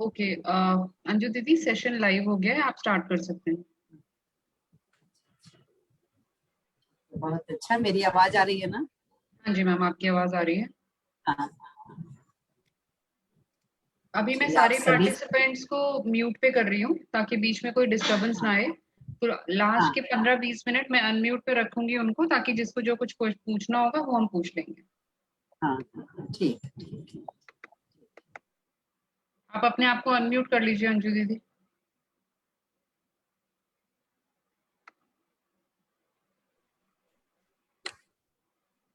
Okay, Anju दीदी session live हो गया है, आप स्टार्ट कर सकते हैं। बहुत अच्छा, मेरी आवाज आ रही है ना? हाँ जी मैम, आपकी आवाज आ रही है। हाँ, अभी मैं चलिए, आप सारे सभी। पार्टिसिपेंट्स को म्यूट पे कर रही हूँ ताकि बीच में कोई डिस्टरबेंस ना आए। तो लास्ट हाँ के 15-20 मिनट मैं अनम्यूट पे रखूंगी उनको, ताकि जिसको जो कुछ पूछना होगा वो हम पूछ लेंगे। हाँ, ठीक है। आप अपने आप को अनम्यूट कर लीजिए अंजू दीदी।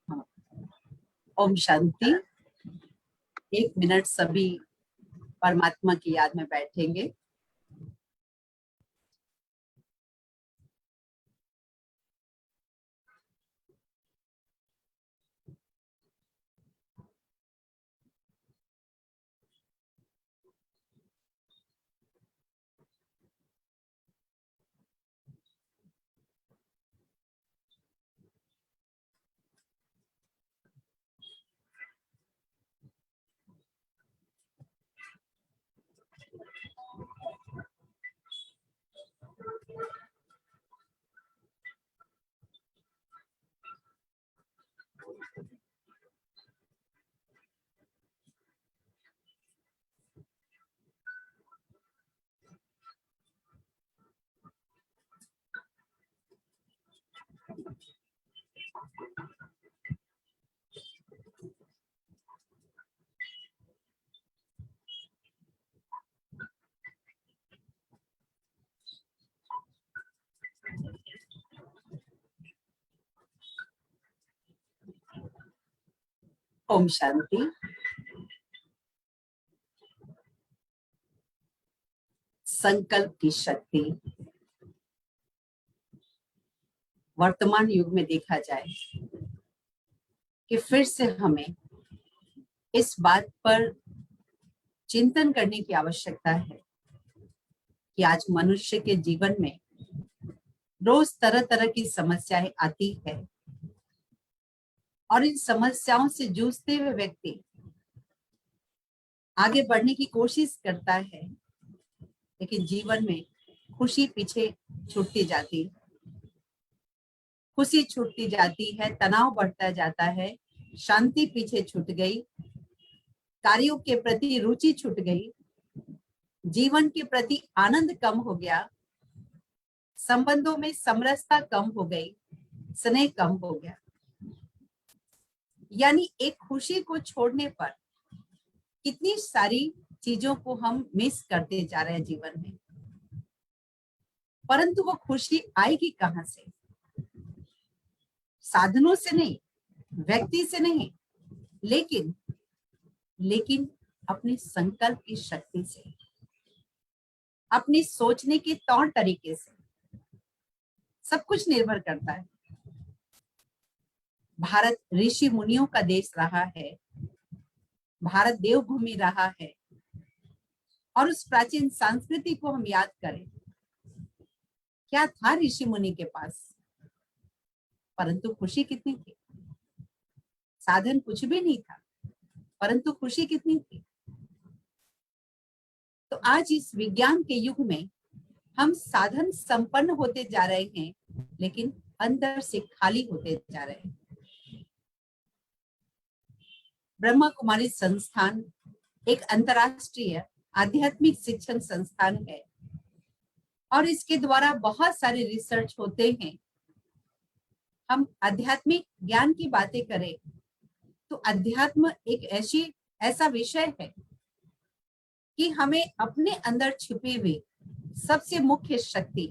हाँ। ओम शांति। 1 मिनट सभी परमात्मा की याद में बैठेंगे। ओम शांति। संकल्प की शक्ति वर्तमान युग में देखा जाए कि फिर से हमें इस बात पर चिंतन करने की आवश्यकता है कि आज मनुष्य के जीवन में रोज तरह तरह की समस्याएं आती है और इन समस्याओं से जूझते हुए व्यक्ति आगे बढ़ने की कोशिश करता है, लेकिन जीवन में खुशी पीछे छूटती जाती है। खुशी छूटती जाती है, तनाव बढ़ता जाता है, शांति पीछे छूट गई, कार्यों के प्रति रुचि छूट गई, जीवन के प्रति आनंद कम हो गया, संबंधों में समरसता कम हो गई, स्नेह कम हो गया। यानी एक खुशी को छोड़ने पर कितनी सारी चीजों को हम मिस करते जा रहे हैं जीवन में। परंतु वो खुशी आएगी कहां से? साधनों से नहीं, व्यक्ति से नहीं, लेकिन अपने संकल्प की शक्ति से, अपनी सोचने के तौर तरीके से सब कुछ निर्भर करता है। भारत ऋषि मुनियों का देश रहा है, भारत देवभूमि रहा है, और उस प्राचीन संस्कृति को हम याद करें, क्या था ऋषि मुनि के पास? परंतु खुशी कितनी थी। साधन कुछ भी नहीं था, परंतु खुशी कितनी थी। तो आज इस विज्ञान के युग में हम साधन संपन्न होते जा रहे हैं, लेकिन अंदर से खाली होते जा रहे हैं। ब्रह्मा कुमारी संस्थान एक अंतरराष्ट्रीय आध्यात्मिक शिक्षण संस्थान है और इसके द्वारा बहुत सारे रिसर्च होते हैं। हम आध्यात्मिक ज्ञान की बातें करें तो अध्यात्म एक ऐसा विषय है कि हमें अपने अंदर छुपी हुई सबसे मुख्य शक्ति,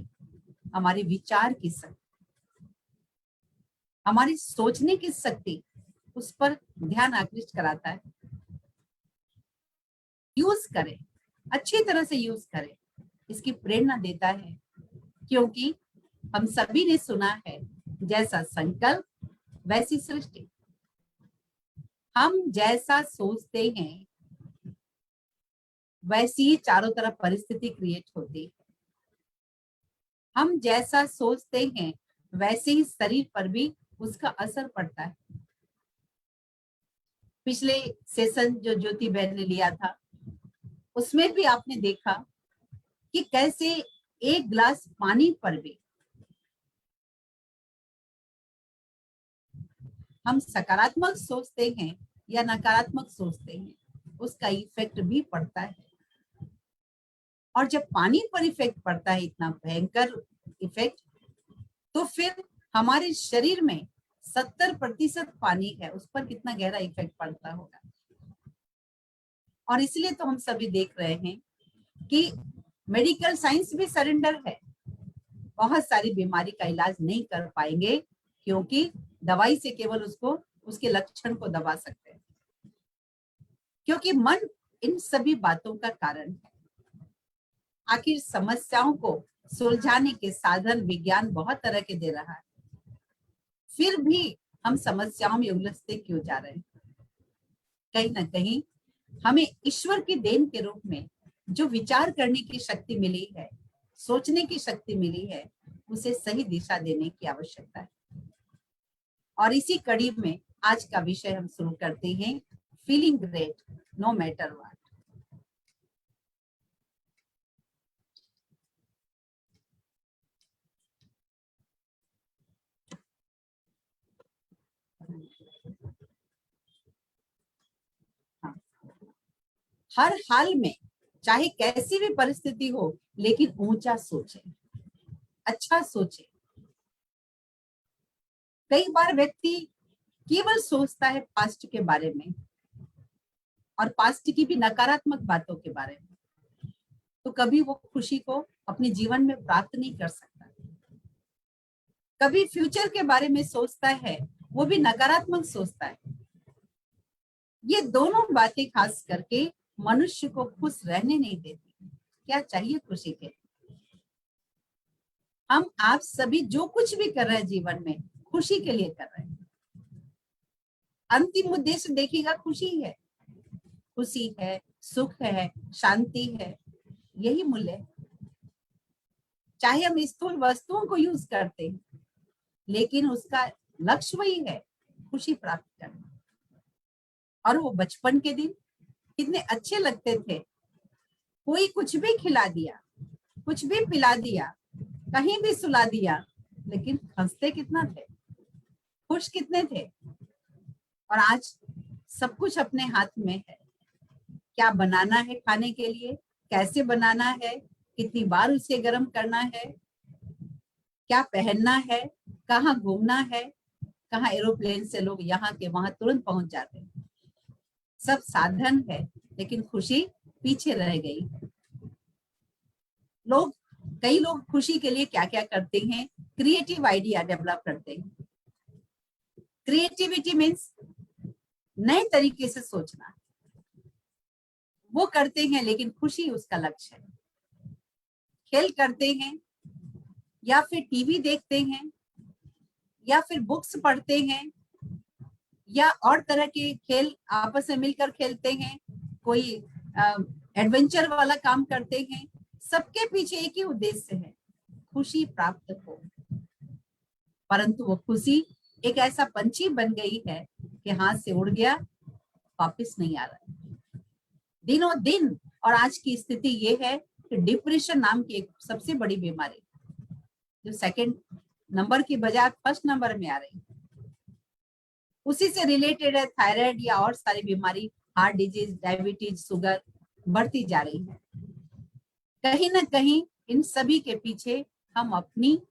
हमारी विचार की शक्ति, हमारी सोचने की शक्ति, उस पर ध्यान आकृष्ट कराता है। यूज करें, अच्छी तरह से यूज करें, इसकी प्रेरणा देता है। क्योंकि हम सभी ने सुना है, जैसा संकल्प वैसी सृष्टि। हम जैसा सोचते हैं वैसी ही चारों तरफ परिस्थिति क्रिएट होती है। हम जैसा सोचते हैं वैसे ही शरीर पर भी उसका असर पड़ता है। पिछले सेशन जो ज्योति बहन ने लिया था, उसमें भी आपने देखा कि कैसे एक गिलास पानी पर भी हम सकारात्मक सोचते हैं या नकारात्मक सोचते हैं, उसका इफेक्ट भी पड़ता है। और जब पानी पर इफेक्ट पड़ता है, इतना भयंकर इफेक्ट, तो फिर हमारे शरीर में 70% पानी है, उस पर कितना गहरा इफेक्ट पड़ता होगा। और इसलिए तो हम सभी देख रहे हैं कि मेडिकल साइंस भी सरेंडर है, बहुत सारी बीमारी का इलाज नहीं कर पाएंगे क्योंकि दवाई से केवल उसको उसके लक्षण को दबा सकते हैं, क्योंकि मन इन सभी बातों का कारण है। आखिर समस्याओं को सुलझाने के साधन विज्ञान बहुत तरह के दे रहा है, फिर भी हम समस्याओं में उलझते क्यों जा रहे हैं? कहीं ना कहीं हमें ईश्वर की देन के रूप में जो विचार करने की शक्ति मिली है, सोचने की शक्ति मिली है, उसे सही दिशा देने की आवश्यकता है। और इसी कड़ी में आज का विषय हम शुरू करते हैं, feeling great no matter what. हर हाल में चाहे कैसी भी परिस्थिति हो, लेकिन ऊंचा सोचे, अच्छा सोचे। कई बार व्यक्ति केवल सोचता है पास्ट के बारे में और पास्ट की भी नकारात्मक बातों के बारे में, तो कभी वो खुशी को अपने जीवन में प्राप्त नहीं कर सकता। कभी फ्यूचर के बारे में सोचता है, वो भी नकारात्मक सोचता है। ये दोनों बातें खास करके मनुष्य को खुश रहने नहीं देती। क्या चाहिए खुशी के? हम आप सभी जो कुछ भी कर रहे हैं जीवन में, खुशी के लिए कर रहे हैं। अंतिम उद्देश्य देखिएगा, खुशी है, खुशी है, सुख है, शांति है, यही मूल्य है। चाहे हम स्थूल वस्तुओं को यूज करते हैं, लेकिन उसका लक्ष्य वही है, खुशी प्राप्त करना। और वो बचपन के दिन कितने अच्छे लगते थे। कोई कुछ भी खिला दिया, कुछ भी पिला दिया, कहीं भी सुला दिया, लेकिन हंसते कितना थे, खुश कितने थे। और आज सब कुछ अपने हाथ में है। क्या बनाना है खाने के लिए, कैसे बनाना है, कितनी बार उसे गर्म करना है, क्या पहनना है, कहाँ घूमना है, कहाँ एरोप्लेन से लोग यहाँ के वहां तुरंत पहुंच जाते हैं। सब साधन है, लेकिन खुशी पीछे रह गई। कई लोग खुशी के लिए क्या क्या करते हैं, क्रिएटिव आइडिया डेवलप करते हैं। क्रिएटिविटी मीन्स नए तरीके से सोचना, वो करते हैं, लेकिन खुशी उसका लक्ष्य है। खेल करते हैं, या फिर टीवी देखते हैं, या फिर बुक्स पढ़ते हैं, या और तरह के खेल आपस में मिलकर खेलते हैं, कोई एडवेंचर वाला काम करते हैं। सबके पीछे एक ही उद्देश्य है, खुशी प्राप्त हो। परंतु वो खुशी एक ऐसा पंछी बन गई है कि हाथ से उड़ गया, वापस नहीं आ रहा है दिनों दिन। और आज की स्थिति ये है कि डिप्रेशन नाम की एक सबसे बड़ी बीमारी, जो सेकंड नंबर की बजाय फर्स्ट नंबर में आ रही है, उसी से रिलेटेड है थायराइड या और सारी बीमारी, हार्ट डिजीज, डायबिटीज, शुगर बढ़ती जा रही है। कहीं ना कहीं इन सभी के पीछे हम अपनी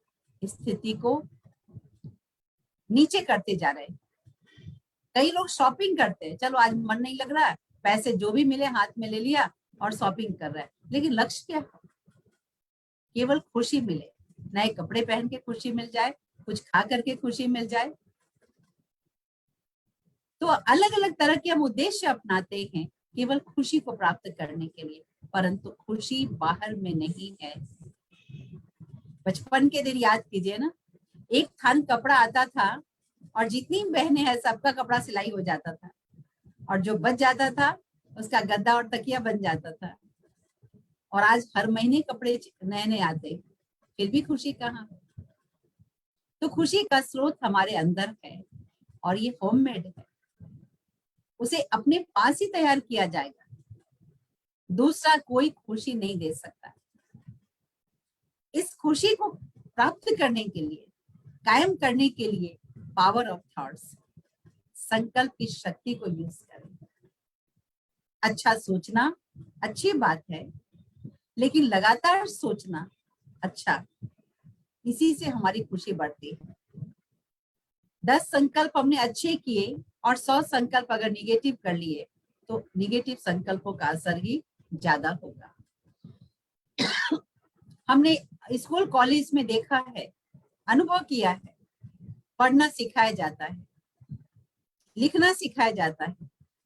स्थिति को नीचे करते जा रहे हैं। कई लोग शॉपिंग करते हैं, चलो आज मन नहीं लग रहा है, पैसे जो भी मिले हाथ में ले लिया और शॉपिंग कर रहे हैं, लेकिन लक्ष्य क्या है? केवल खुशी मिले, नए कपड़े पहन के खुशी मिल जाए, कुछ खा करके खुशी मिल जाए। तो अलग अलग तरह के हम उद्देश्य अपनाते हैं केवल खुशी को प्राप्त करने के लिए, परंतु खुशी बाहर में नहीं है। बचपन के दिन याद कीजिए ना, एक थान कपड़ा आता था और जितनी बहनें हैं सबका कपड़ा सिलाई हो जाता था, और जो बच जाता था उसका गद्दा और तकिया बन जाता था। और आज हर महीने कपड़े नए नए आते, फिर भी खुशी कहाँ? तो खुशी का स्रोत हमारे अंदर है, और ये होममेड है, उसे अपने पास ही तैयार किया जाएगा। दूसरा कोई खुशी नहीं दे सकता। इस खुशी को प्राप्त करने के लिए, कायम करने के लिए पावर ऑफ थॉट्स, संकल्प की शक्ति को यूज करें। अच्छा सोचना अच्छी बात है, लेकिन लगातार सोचना अच्छा, इसी से हमारी खुशी बढ़ती है। 10 संकल्प हमने अच्छे किए और 100 संकल्प अगर निगेटिव कर लिए तो निगेटिव संकल्पों का असर ही ज्यादा होगा। हमने स्कूल कॉलेज में देखा है, अनुभव किया है, पढ़ना सिखाया जाता है, लिखना सिखाया जाता है,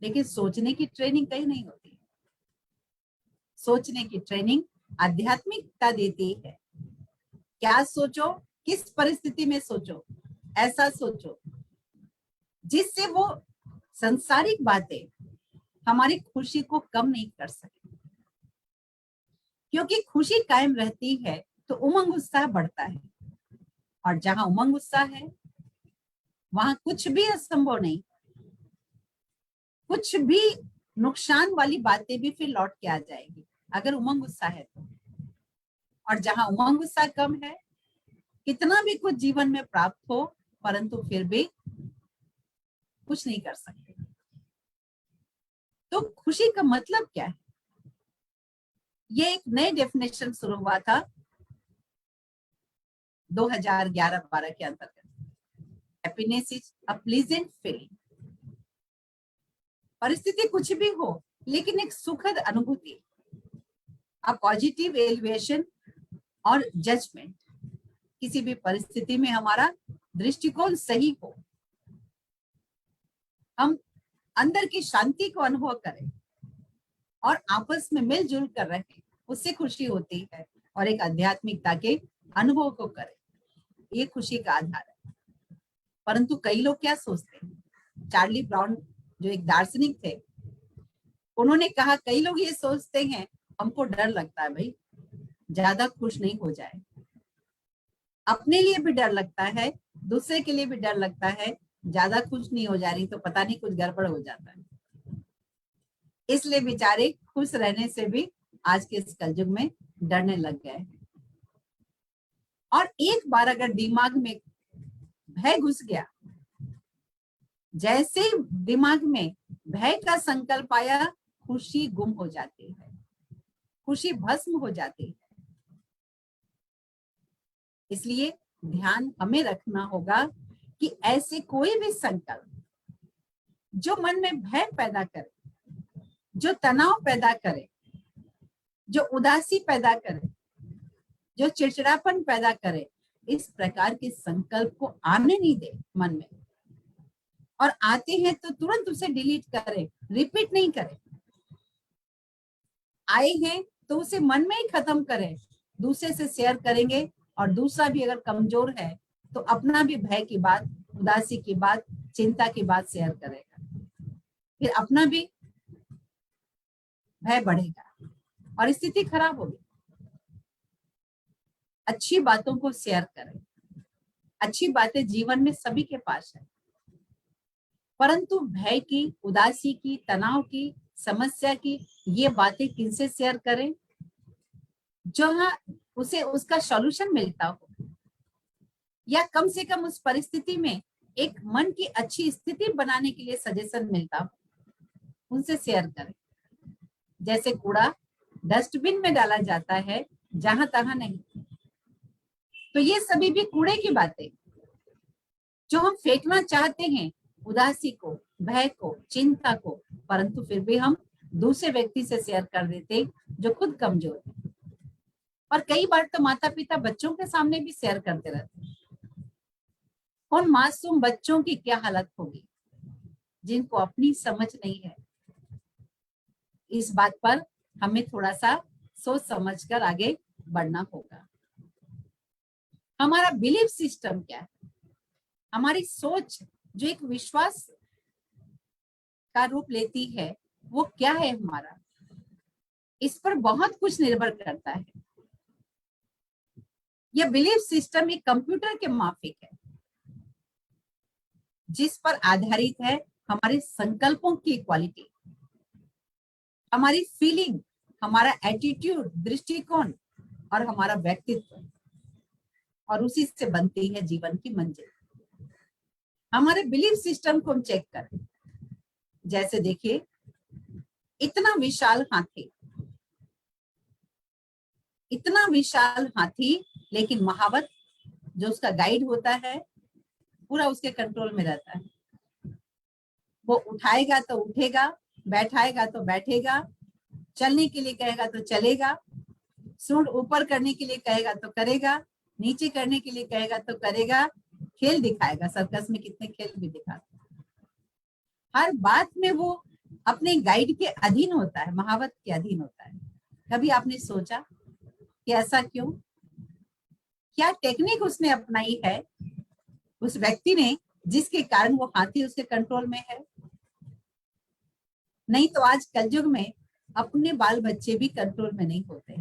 लेकिन सोचने की ट्रेनिंग कहीं नहीं होती। सोचने की ट्रेनिंग आध्यात्मिकता देती है। क्या सोचो, किस परिस्थिति में सोचो, ऐसा सोचो जिससे वो संसारिक बातें हमारी खुशी को कम नहीं कर सके। क्योंकि खुशी कायम रहती है तो उमंग उत्साह बढ़ता है, और जहां उमंग उत्साह है वहां कुछ भी असंभव नहीं, कुछ भी नुकसान वाली बातें भी फिर लौट के आ जाएगी अगर उमंग उत्साह है तो। और जहां उमंग उत्साह कम है, कितना भी कुछ जीवन में प्राप्त हो परंतु फिर भी कुछ नहीं कर सकते। तो खुशी का मतलब क्या है? ये एक नए डेफिनेशन शुरू हुआ था 2011-12 के अंतर्गत। Happiness is a pleasant feeling. परिस्थिति कुछ भी हो, लेकिन एक सुखद अनुभूति, अ पॉजिटिव एलिवेशन और जजमेंट। किसी भी परिस्थिति में हमारा दृष्टिकोण सही हो, हम अंदर की शांति को अनुभव करें और आपस में मिलजुल कर रहें, उससे खुशी होती है। और एक आध्यात्मिकता के अनुभव को करें, ये खुशी का आधार है। परंतु कई लोग क्या सोचते हैं, चार्ली ब्राउन जो एक दार्शनिक थे, उन्होंने कहा कई लोग ये सोचते हैं, हमको डर लगता है भाई ज्यादा खुश नहीं हो जाए। अपने लिए भी डर लगता है, दूसरे के लिए भी डर लगता है, ज्यादा खुश नहीं हो जा रही तो पता नहीं कुछ गड़बड़ हो जाता है। इसलिए बेचारे खुश रहने से भी आज के इस कलयुग में डरने लग गए हैं। और एक बार अगर दिमाग में भय घुस गया, जैसे दिमाग में भय का संकल्प आया, खुशी गुम हो जाती है, खुशी भस्म हो जाती है। इसलिए ध्यान हमें रखना होगा कि ऐसे कोई भी संकल्प जो मन में भय पैदा करे, जो तनाव पैदा करे, जो उदासी पैदा करे, जो चिड़चिड़ापन पैदा करे, इस प्रकार के संकल्प को आने नहीं दे मन में। और आते हैं तो तुरंत उसे डिलीट करें, रिपीट नहीं करें। आए हैं तो उसे मन में ही खत्म करें, दूसरे से शेयर करेंगे। और दूसरा भी अगर कमजोर है तो अपना भी भय की बात, उदासी की बात, चिंता की बात शेयर करेगा, फिर अपना भी भय बढ़ेगा और स्थिति खराब होगी। अच्छी बातों को शेयर करें। अच्छी बातें जीवन में सभी के पास है, परंतु भय की, उदासी की, तनाव की, समस्या की ये बातें किनसे शेयर करें? जहां उसे उसका सॉल्यूशन मिलता हो, या कम से कम उस परिस्थिति में एक मन की अच्छी स्थिति बनाने के लिए सजेशन मिलता हो, उनसे शेयर करें। जैसे कूड़ा डस्टबिन में डाला जाता है, जहां तहां नहीं, तो ये सभी भी कूड़े की बातें जो हम फेंकना चाहते हैं, उदासी को, भय को, चिंता को, परंतु फिर भी हम दूसरे व्यक्ति से शेयर कर देते जो खुद कमजोर है। और कई बार तो माता पिता बच्चों के सामने भी शेयर करते रहते हैं। उन मासूम बच्चों की क्या हालत होगी जिनको अपनी समझ नहीं है। इस बात पर हमें थोड़ा सा सोच समझकर आगे बढ़ना होगा। हमारा बिलीफ सिस्टम क्या है, हमारी सोच जो एक विश्वास का रूप लेती है, वो क्या है हमारा, इस पर बहुत कुछ निर्भर करता है। यह बिलीफ सिस्टम एक कंप्यूटर के माफिक है, जिस पर आधारित है हमारे संकल्पों की क्वालिटी, हमारी फीलिंग, हमारा एटीट्यूड, दृष्टिकोण और हमारा व्यक्तित्व, और उसी से बनती है जीवन की मंजिल। हमारे बिलीफ सिस्टम को हम चेक करें। जैसे देखिए, इतना विशाल हाथी, इतना विशाल हाथी, लेकिन महावत जो उसका गाइड होता है पूरा उसके कंट्रोल में रहता है। वो उठाएगा तो उठेगा, बैठाएगा तो बैठेगा, चलने के लिए कहेगा तो चलेगा, सूंड ऊपर करने के लिए कहेगा तो करेगा, नीचे करने के लिए कहेगा तो करेगा, खेल दिखाएगा। सर्कस में कितने खेल भी दिखाता है। हर बात में वो अपने गाइड के अधीन होता है, महावत के अधीन होता है। कभी आपने सोचा कि ऐसा क्यों? क्या टेक्निक उसने अपनाई है उस व्यक्ति ने जिसके कारण वो हाथी उसके कंट्रोल में है? नहीं तो आज कलयुग में अपने बाल बच्चे भी कंट्रोल में नहीं होते।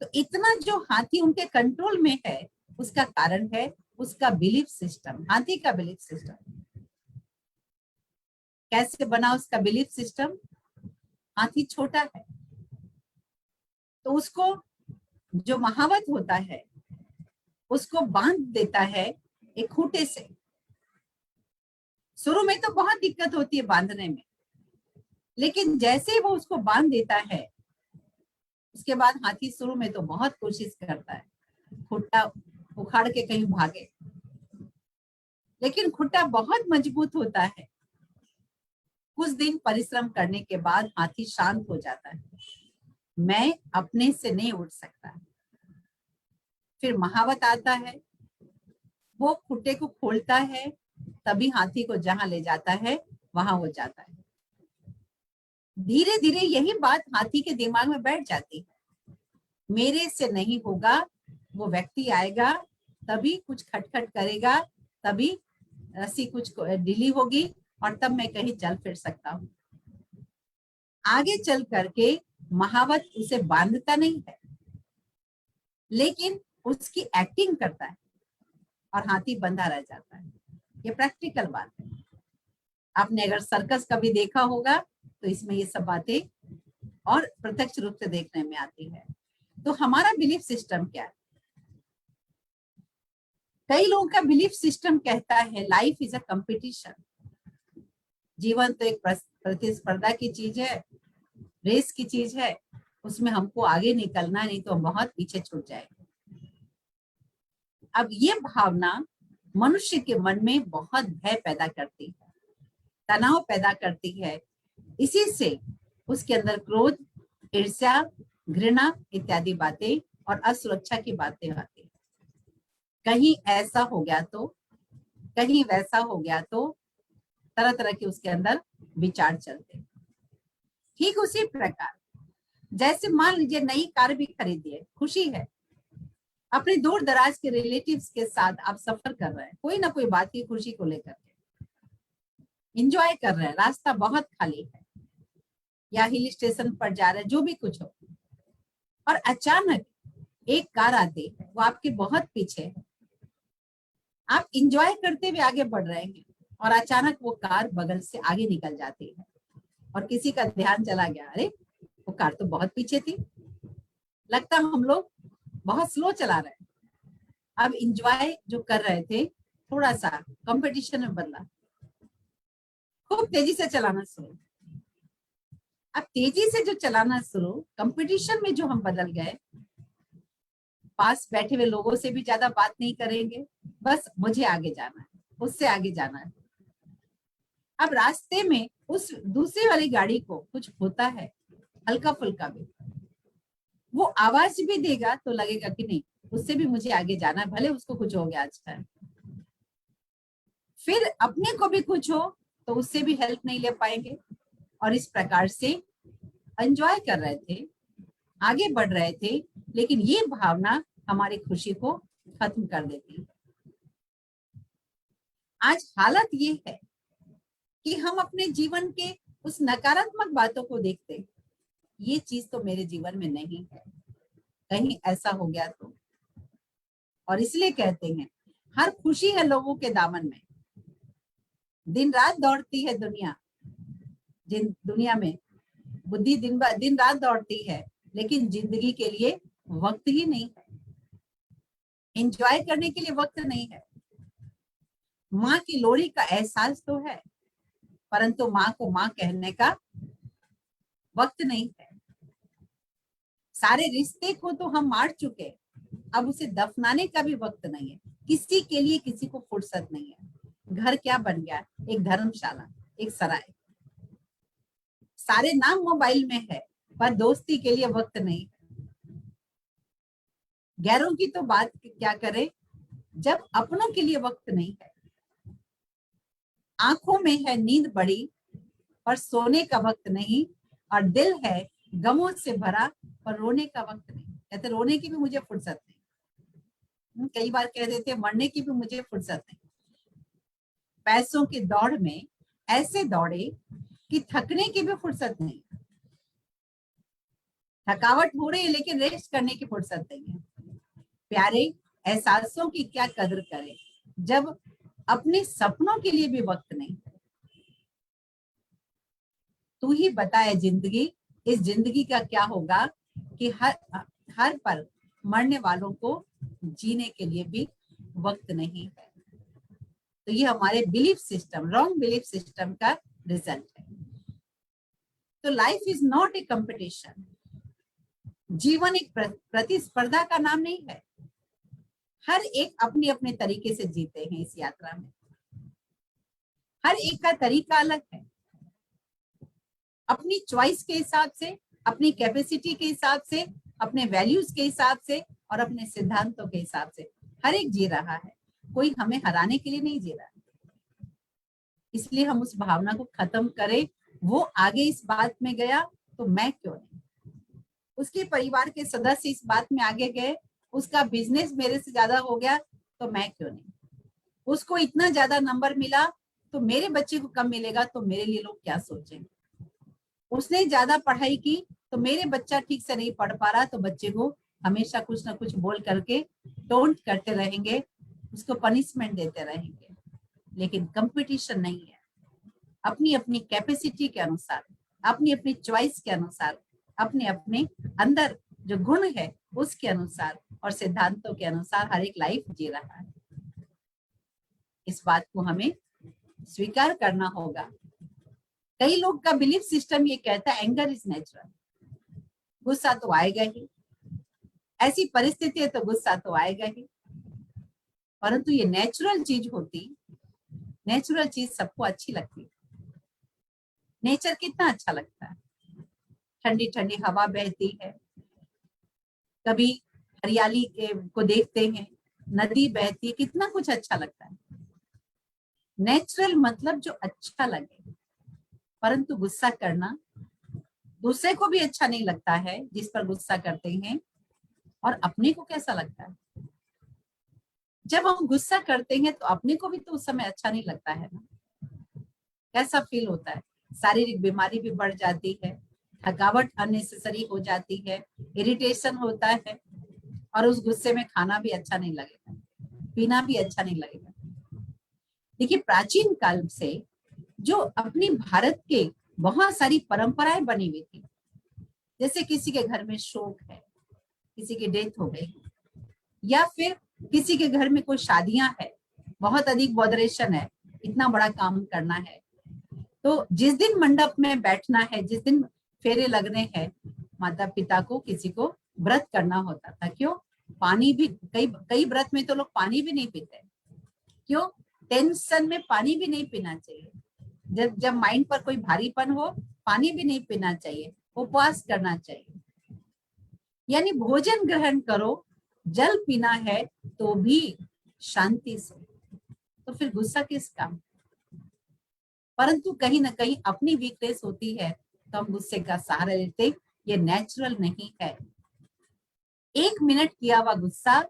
तो इतना जो हाथी उनके कंट्रोल में है उसका कारण है उसका बिलीफ सिस्टम, हाथी का बिलीफ सिस्टम। कैसे बना उसका बिलीफ सिस्टम? हाथी छोटा है तो उसको जो महावत होता है उसको बांध देता है एक खूंटे से। शुरू में तो बहुत दिक्कत होती है बांधने में, लेकिन जैसे वो उसको बांध देता है उसके बाद हाथी शुरू में तो बहुत कोशिश करता है खुट्टा उखाड़ के कहीं भागे, लेकिन खुट्टा बहुत मजबूत होता है। कुछ दिन परिश्रम करने के बाद हाथी शांत हो जाता है, मैं अपने से नहीं उठ सकता। फिर महावत आता है, वो खुट्टे को खोलता है, तभी हाथी को जहां ले जाता है वहां हो जाता है। धीरे धीरे यही बात हाथी के दिमाग में बैठ जाती है, मेरे से नहीं होगा, वो व्यक्ति आएगा तभी कुछ खटखट करेगा, तभी रस्सी कुछ ढीली होगी और तब मैं कहीं चल फिर सकता हूँ। आगे चल करके महावत उसे बांधता नहीं है, लेकिन उसकी एक्टिंग करता है और हाथी बंधा रह जाता है। ये प्रैक्टिकल बात है। आपने अगर सर्कस कभी देखा होगा तो इसमें ये सब बातें और प्रत्यक्ष रूप से देखने में आती है। तो हमारा बिलीफ सिस्टम क्या है? कई लोगों का बिलीफ सिस्टम कहता है लाइफ इज अ कंपटीशन। जीवन तो एक प्रतिस्पर्धा की चीज है, रेस की चीज है, उसमें हमको आगे निकलना, नहीं तो हम बहुत पीछे छूट जाएंगे। अब ये भावना मनुष्य के मन में बहुत भय पैदा करती है, तनाव पैदा करती है। इसी से उसके अंदर क्रोध, ईर्ष्या, घृणा इत्यादि बातें और असुरक्षा की बातें आती है। कहीं ऐसा हो गया तो, कहीं वैसा हो गया तो, तरह तरह के उसके अंदर विचार चलते। ठीक उसी प्रकार जैसे मान लीजिए नई कार भी खरीदी है, खुशी है, अपने दूर दराज के रिलेटिव्स के साथ आप सफर कर रहे हैं, कोई ना कोई बात की खुशी को लेकर के एंजॉय कर रहे हैं, रास्ता बहुत खाली है या हिल स्टेशन पर जा रहे हैं, जो भी कुछ हो, और अचानक एक कार आती है, वो आपके बहुत पीछे है, आप इंजॉय करते हुए आगे बढ़ रहे हैं और अचानक वो कार बगल से आगे निकल जाती है और किसी का ध्यान चला गया, अरे वो कार तो बहुत पीछे थी, लगता हम लोग बहुत स्लो चला रहे हैं। अब इंजॉय जो कर रहे थे थोड़ा सा कंपटीशन में बदला, खूब तेजी से चलाना शुरू। अब तेजी से जो चलाना शुरू, कंपटीशन में जो हम बदल गए, पास बैठे हुए लोगों से भी ज्यादा बात नहीं करेंगे, बस मुझे आगे जाना है, उससे आगे जाना है। अब रास्ते में उस दूसरी वाली गाड़ी को कुछ होता है हल्का फुल्का भी, वो आवाज भी देगा तो लगेगा कि नहीं उससे भी मुझे आगे जाना है, भले उसको कुछ हो गया आज है। फिर अपने को भी कुछ हो तो उससे भी हेल्प नहीं ले पाएंगे, और इस प्रकार से एंजॉय कर रहे थे, आगे बढ़ रहे थे, लेकिन ये भावना हमारी खुशी को खत्म कर देती है। आज हालत ये है कि हम अपने जीवन के उस नकारात्मक बातों को देखते हैं, ये चीज तो मेरे जीवन में नहीं है, कहीं ऐसा हो गया तो। और इसलिए कहते हैं हर खुशी है लोगों के दामन में, दिन रात दौड़ती है दुनिया जिन दुनिया में, बुद्धि दिन रात दौड़ती है, लेकिन जिंदगी के लिए वक्त ही नहीं है, एंजॉय करने के लिए वक्त नहीं है। माँ की लोरी का एहसास तो है, परंतु माँ को माँ कहने का वक्त नहीं है। सारे रिश्ते को तो हम मार चुके, अब उसे दफनाने का भी वक्त नहीं है। किसी के लिए किसी को फुर्सत नहीं है। घर क्या बन गया, एक धर्मशाला, एक सराय। सारे नाम मोबाइल में है, पर दोस्ती के लिए वक्त नहीं है। गैरों की तो बात क्या करें, जब अपनों के लिए वक्त नहीं है। आंखों में है नींद बड़ी, पर सोने का वक्त नहीं, और दिल है गमों से भरा, पर रोने का वक्त नहीं। कहते रोने की भी मुझे फुर्सत नहीं। कई बार कह देते मरने की भी मुझे फुर्सत नहीं। पैसों की दौड़ में ऐसे दौड़े कि थकने की भी फुर्सत नहीं। थकावट हो रही है, लेकिन रेस्ट करने की फुर्सत नहीं है। प्यारे, एहसासों की क्या कदर करें जब अपने सपनों के लिए भी वक्त नहीं। तू ही बताए जिंदगी, इस जिंदगी का क्या होगा कि हर पल मरने वालों को जीने के लिए भी वक्त नहीं है। तो ये हमारे belief system, wrong belief system का रिजल्ट है। तो life is not a competition. जीवन एक प्रतिस्पर्धा का नाम नहीं है। हर एक अपने अपने तरीके से जीते हैं इस यात्रा में। हर एक का तरीका अलग है, अपनी चॉइस के हिसाब से, अपनी कैपेसिटी के हिसाब से, अपने वैल्यूज के हिसाब से और अपने सिद्धांतों के हिसाब से हर एक जी रहा है। कोई हमें हराने के लिए नहीं जी रहा। इसलिए हम उस भावना को खत्म करें। वो आगे इस बात में गया तो मैं क्यों नहीं। उसके परिवार के सदस्य इस बात में आगे गए, उसका बिजनेस मेरे से ज्यादा हो गया तो मैं क्यों नहीं। उसको इतना ज्यादा नंबर मिला तो मेरे बच्चे को कम मिलेगा तो मेरे लिए लोग क्या सोचेंगे। उसने ज्यादा पढ़ाई की तो मेरे बच्चा ठीक से नहीं पढ़ पा रहा तो बच्चे को हमेशा कुछ ना कुछ बोल करके टोंट करते रहेंगे, उसको पनिशमेंट देते रहेंगे। लेकिन कंपटीशन नहीं है। अपनी अपनी कैपेसिटी के अनुसार, अपनी अपनी चॉइस के अनुसार, अपने अपने अंदर जो गुण है उसके अनुसार और सिद्धांतों के अनुसार हर एक लाइफ जी रहा है। इस बात को हमें स्वीकार करना होगा। कई लोग का बिलीफ सिस्टम ये कहता है एंगर इज नेचुरल। गुस्सा तो आएगा ही, ऐसी परिस्थिति है तो गुस्सा तो आएगा ही, परंतु ये नेचुरल चीज होती। नेचुरल चीज सबको अच्छी लगती है। नेचर कितना अच्छा लगता है। ठंडी ठंडी हवा बहती है, कभी हरियाली को देखते हैं, नदी बहती है, कितना कुछ अच्छा लगता है। नेचुरल मतलब जो अच्छा लगे। परंतु गुस्सा करना दूसरे को भी अच्छा नहीं लगता है जिस पर गुस्सा करते हैं, और अपने को कैसा लगता है। जब हम गुस्सा करते हैं तो अपने को भी तो उस समय अच्छा नहीं लगता है ना। कैसा फील होता है। शारीरिक बीमारी भी बढ़ जाती है, थकावट अननेसेसरी हो जाती है, इरिटेशन होता है, और उस गुस्से में खाना भी अच्छा नहीं लगेगा, पीना भी अच्छा नहीं लगेगा। देखिए, प्राचीन काल से जो अपनी भारत के बहुत सारी परंपराएं बनी हुई थी, जैसे किसी के घर में शोक है, किसी की डेथ हो गई, या फिर किसी के घर में कोई शादियां है, बहुत अधिक बॉदरेशन है, इतना बड़ा काम करना है, तो जिस दिन मंडप में बैठना है, जिस दिन फेरे लगने हैं, माता पिता को किसी को व्रत करना होता था। क्यों? पानी भी, कई व्रत में तो लोग पानी भी नहीं पीते। क्यों? टेंशन में पानी भी नहीं पीना चाहिए। जब माइंड पर कोई भारीपन हो, पानी भी नहीं पीना चाहिए, उपवास करना चाहिए। यानी भोजन ग्रहण करो, जल पीना है तो भी शांति से। तो फिर गुस्सा किस काम। परंतु कहीं ना कहीं अपनी वीकनेस होती है तो हम गुस्से का सहारा लेते। ये नेचुरल नहीं है। 1 मिनट किया हुआ गुस्सा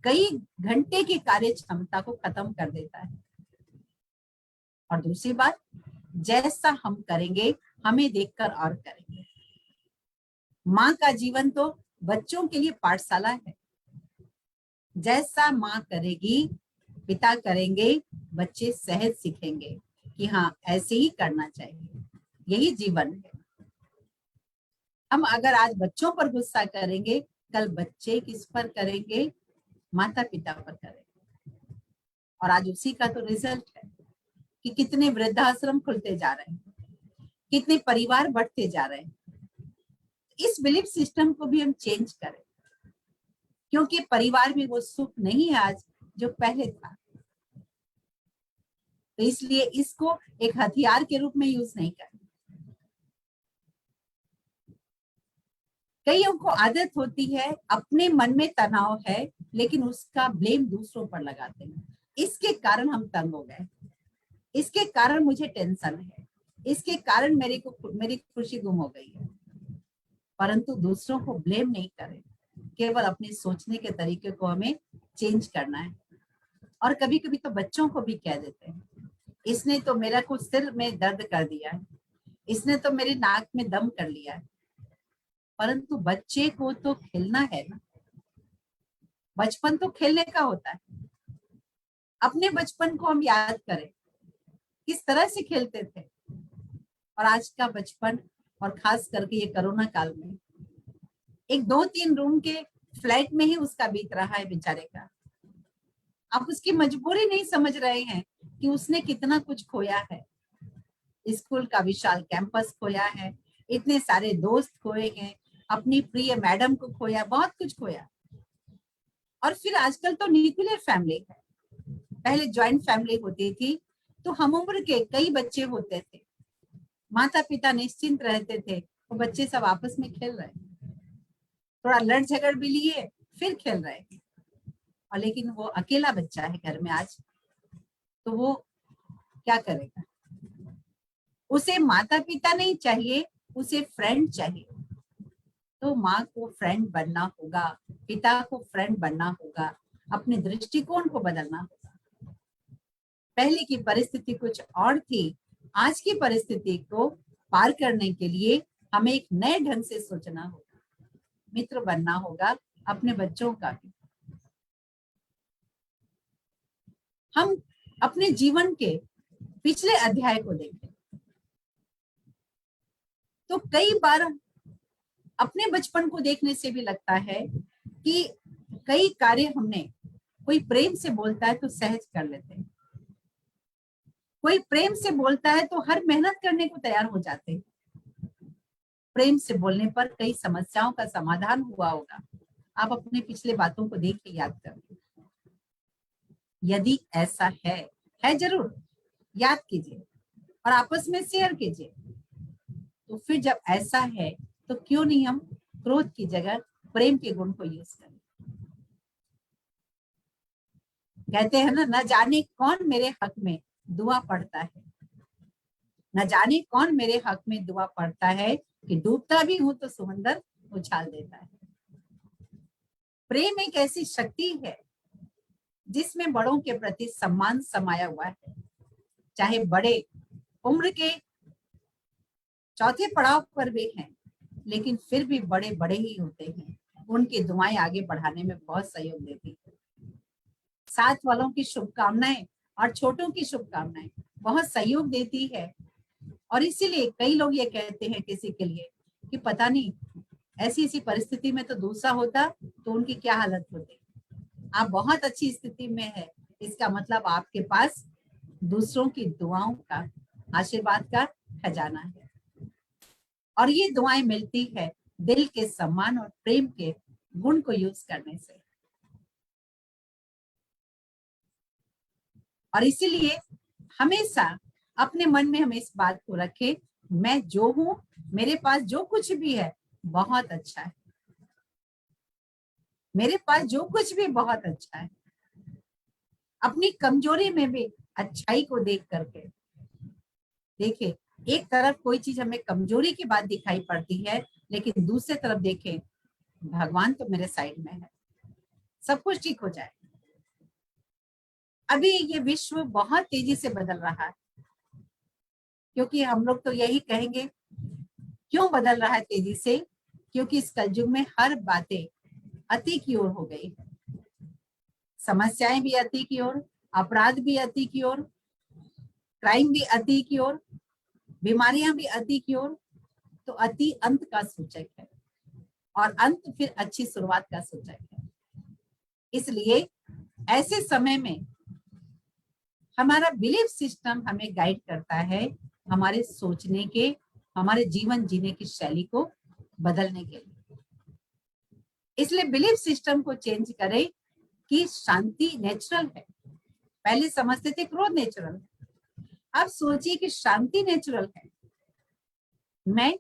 कई घंटे की कार्य क्षमता को खत्म कर देता है। और दूसरी बात, जैसा हम करेंगे हमें देखकर और करेंगे। माँ का जीवन तो बच्चों के लिए पाठशाला है। जैसा माँ करेगी, पिता करेंगे, बच्चे सहज सीखेंगे कि हाँ ऐसे ही करना चाहिए, यही जीवन है। हम अगर आज बच्चों पर गुस्सा करेंगे, कल बच्चे किस पर करेंगे? माता पिता पर करेंगे। और आज उसी का तो रिजल्ट है कि कितने वृद्धाश्रम खुलते जा रहे हैं, कितने परिवार बढ़ते जा रहे हैं। इस बिलीफ सिस्टम को भी हम चेंज करें, क्योंकि परिवार में वो सुख नहीं है आज जो पहले था। तो इसलिए इसको एक हथियार के रूप में यूज नहीं करें। कईयों को आदत होती है, अपने मन में तनाव है लेकिन उसका ब्लेम दूसरों पर लगाते हैं। इसके कारण हम तंग हो गए, इसके कारण मुझे टेंशन है, इसके कारण मेरी खुशी गुम हो गई है। परंतु दूसरों को ब्लेम नहीं करें, केवल अपने सोचने के तरीके को हमें चेंज करना है। और कभी कभी तो बच्चों को भी कह देते हैं, इसने तो मेरा कुछ सिर में दर्द कर दिया है, इसने तो मेरी नाक में दम कर लिया है। परंतु बच्चे को तो खेलना है ना, बचपन तो खेलने का होता है। अपने बचपन को हम याद करें, किस तरह से खेलते थे। और आज का बचपन, और खास करके ये कोरोना काल में, एक 2-3 रूम के फ्लैट में ही उसका बीत रहा है बेचारे का। आप उसकी मजबूरी नहीं समझ रहे हैं कि उसने कितना कुछ खोया है। स्कूल का विशाल कैंपस खोया है, इतने सारे दोस्त खोए हैं, अपनी प्रिय मैडम को खोया, बहुत कुछ खोया। और फिर आजकल तो न्यूक्लियर फैमिली है। पहले ज्वाइंट फैमिली होती थी तो हम उम्र के कई बच्चे होते थे, माता पिता निश्चिंत रहते थे, वो बच्चे सब आपस में खेल रहे हैं, थोड़ा लड़ झगड़ भी लिए फिर खेल रहे हैं। और लेकिन वो अकेला बच्चा है घर में आज, तो वो क्या करेगा? उसे माता पिता नहीं चाहिए, उसे फ्रेंड चाहिए। तो माँ को फ्रेंड बनना होगा, पिता को फ्रेंड बनना होगा, अपने दृष्टिकोण को बदलना होगा। पहले की परिस्थिति कुछ और थी, आज की परिस्थिति को पार करने के लिए हमें एक नए ढंग से सोचना होगा, मित्र बनना होगा अपने बच्चों का भी। हम अपने जीवन के पिछले अध्याय को देखें तो कई बार अपने बचपन को देखने से भी लगता है कि कई कार्य हमने, कोई प्रेम से बोलता है तो सहज कर लेते हैं, कोई प्रेम से बोलता है तो हर मेहनत करने को तैयार हो जाते हैं। प्रेम से बोलने पर कई समस्याओं का समाधान हुआ होगा। आप अपने पिछले बातों को देख के याद करिए। यदि ऐसा है जरूर, याद कीजिए और आपस में शेयर कीजिए। तो फिर जब ऐसा है तो क्यों नहीं हम क्रोध की जगह प्रेम के गुण को यूज करें। कहते हैं ना, न जाने कौन मेरे हक में दुआ पढ़ता है, न जाने कौन मेरे हक में दुआ पढ़ता है कि डूबता भी हूं तो समंदर उछाल देता है। प्रेम एक ऐसी शक्ति है जिसमें बड़ों के प्रति सम्मान समाया हुआ है। चाहे बड़े उम्र के चौथे पड़ाव पर भी हैं, लेकिन फिर भी बड़े बड़े ही होते हैं। उनकी दुआएं आगे बढ़ाने में बहुत सहयोग देती है। साथ वालों की शुभकामनाएं और छोटों की शुभकामनाएं बहुत सहयोग देती है। और इसीलिए कई लोग ये कहते हैं किसी के लिए कि पता नहीं ऐसी परिस्थिति में तो दूसरा होता तो उनकी क्या हालत होती। आप बहुत अच्छी स्थिति में है, इसका मतलब आपके पास दूसरों की दुआओं का, आशीर्वाद का खजाना है। और ये दुआएं मिलती है दिल के सम्मान और प्रेम के गुण को यूज करने से। और इसीलिए हमेशा अपने मन में हमें इस बात को रखें, मैं जो हूं, मेरे पास जो कुछ भी है बहुत अच्छा है, मेरे पास जो कुछ भी बहुत अच्छा है। अपनी कमजोरी में भी अच्छाई को देख करके देखिए, एक तरफ कोई चीज हमें कमजोरी की बात दिखाई पड़ती है, लेकिन दूसरी तरफ देखें भगवान तो मेरे साइड में है, सब कुछ ठीक हो जाए। अभी ये विश्व बहुत तेजी से बदल रहा है, क्योंकि हम लोग तो यही कहेंगे क्यों बदल रहा है तेजी से, क्योंकि इस कलयुग में हर बातें अति की ओर हो गई है। समस्याएं भी अति की ओर, अपराध भी अति की ओर, क्राइम भी अति की ओर, बीमारियां भी अति की ओर। तो अति अंत का सूचक है और अंत फिर अच्छी शुरुआत का सूचक है। इसलिए ऐसे समय में हमारा बिलीफ सिस्टम हमें गाइड करता है हमारे सोचने के, हमारे जीवन जीने की शैली को बदलने के लिए। इसलिए बिलीफ सिस्टम को चेंज करें कि शांति नेचुरल है। पहले समझते थे क्रोध नेचुरल है, अब सोचिए कि शांति नेचुरल है। मैं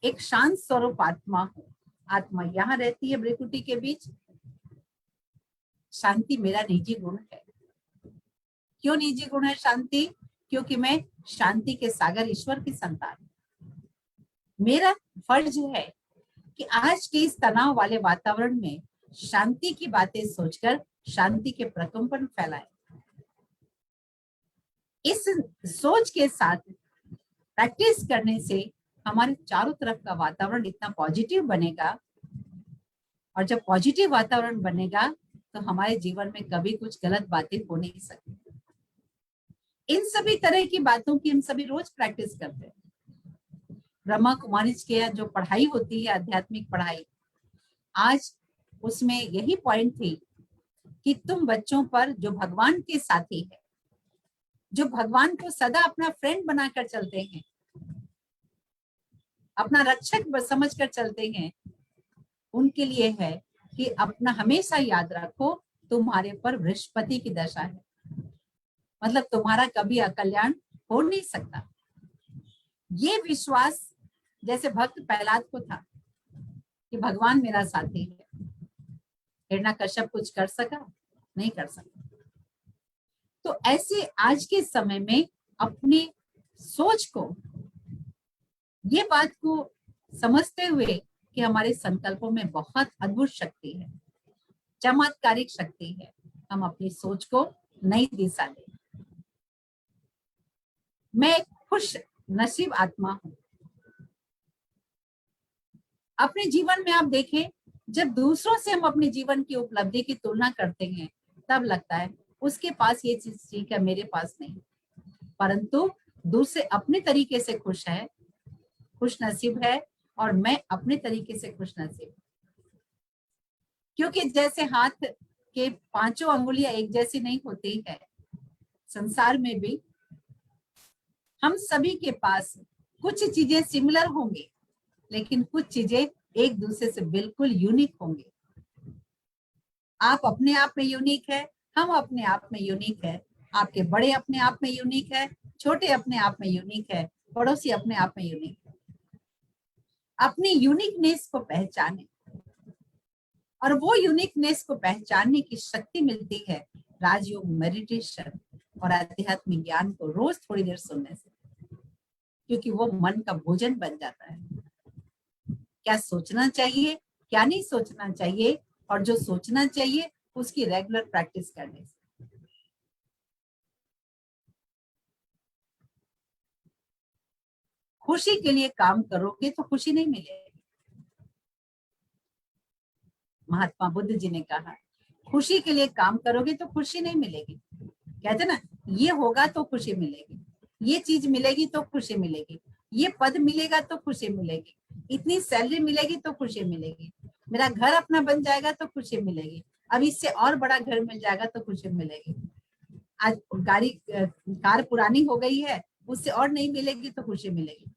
एक शांत स्वरूप आत्मा हूं, आत्मा यहाँ रहती है भ्रिकुटी के बीच। शांति मेरा निजी गुण है। क्यों निजी गुण है शांति? क्योंकि मैं शांति के सागर ईश्वर की संतान हूं। मेरा फर्ज है कि आज के इस तनाव वाले वातावरण में शांति की बातें सोचकर शांति के प्रकंपन फैलाएं। इस सोच के साथ प्रैक्टिस करने से हमारे चारों तरफ का वातावरण इतना पॉजिटिव बनेगा, और जब पॉजिटिव वातावरण बनेगा तो हमारे जीवन में कभी कुछ गलत बातें हो नहीं सकती। इन सभी तरह की बातों की हम सभी रोज प्रैक्टिस करते हैं। ब्रह्मा कुमारी के जो पढ़ाई होती है, आध्यात्मिक पढ़ाई, आज उसमें यही पॉइंट थी कि तुम बच्चों पर जो भगवान के साथी है, जो भगवान को सदा अपना फ्रेंड बनाकर चलते हैं, अपना रक्षक समझकर चलते हैं, उनके लिए है कि अपना हमेशा याद रखो तुम्हारे पर बृहस्पति की दशा है, मतलब तुम्हारा कभी अकल्याण हो नहीं सकता। ये विश्वास जैसे भक्त प्रहलाद को था कि भगवान मेरा साथी है, हिरण्यकश्यप कुछ कर सका? नहीं कर सका। तो ऐसे आज के समय में अपने सोच को, ये बात को समझते हुए कि हमारे संकल्पों में बहुत अद्भुत शक्ति है, चमत्कारिक शक्ति है, हम अपनी सोच को नई दिशा दें। मैं एक खुश नसीब आत्मा हूं। अपने जीवन में आप देखें, जब दूसरों से हम अपने जीवन की उपलब्धि की तुलना करते हैं तब लगता है उसके पास ये चीज ठीक है, मेरे पास नहीं। परंतु दूसरे अपने तरीके से खुश है, खुश नसीब है, और मैं अपने तरीके से खुश नसीब। क्योंकि जैसे हाथ के पांचों अंगुलियां एक जैसी नहीं होती है, संसार में भी हम सभी के पास कुछ चीजें सिमिलर होंगी, लेकिन कुछ चीजें एक दूसरे से बिल्कुल यूनिक होंगी। आप अपने आप में यूनिक है, हम अपने आप में यूनिक है, आपके बड़े अपने आप में यूनिक है, छोटे अपने आप में यूनिक है, पड़ोसी अपने आप में यूनिक है। अपनी यूनिकनेस को पहचाने, और वो यूनिकनेस को पहचानने की शक्ति मिलती है राजयोग, मेडिटेशन और आध्यात्मिक ज्ञान को रोज थोड़ी देर सुनने से, क्योंकि वो मन का भोजन बन जाता है। क्या सोचना चाहिए, क्या नहीं सोचना चाहिए, और जो सोचना चाहिए उसकी रेगुलर प्रैक्टिस करने से। खुशी के लिए काम करोगे तो खुशी नहीं मिलेगी। महात्मा बुद्ध जी ने कहा, खुशी के लिए काम करोगे तो खुशी नहीं मिलेगी। कहते ना, ये होगा तो खुशी मिलेगी, ये चीज मिलेगी तो खुशी मिलेगी, ये पद मिलेगा तो खुशी मिलेगी, इतनी सैलरी मिलेगी तो खुशी मिलेगी, मेरा घर अपना बन जाएगा तो खुशी मिलेगी, अब इससे और बड़ा घर मिल जाएगा तो खुशी मिलेगी, आज कार पुरानी हो गई है उससे और नहीं मिलेगी तो खुशी मिलेगी।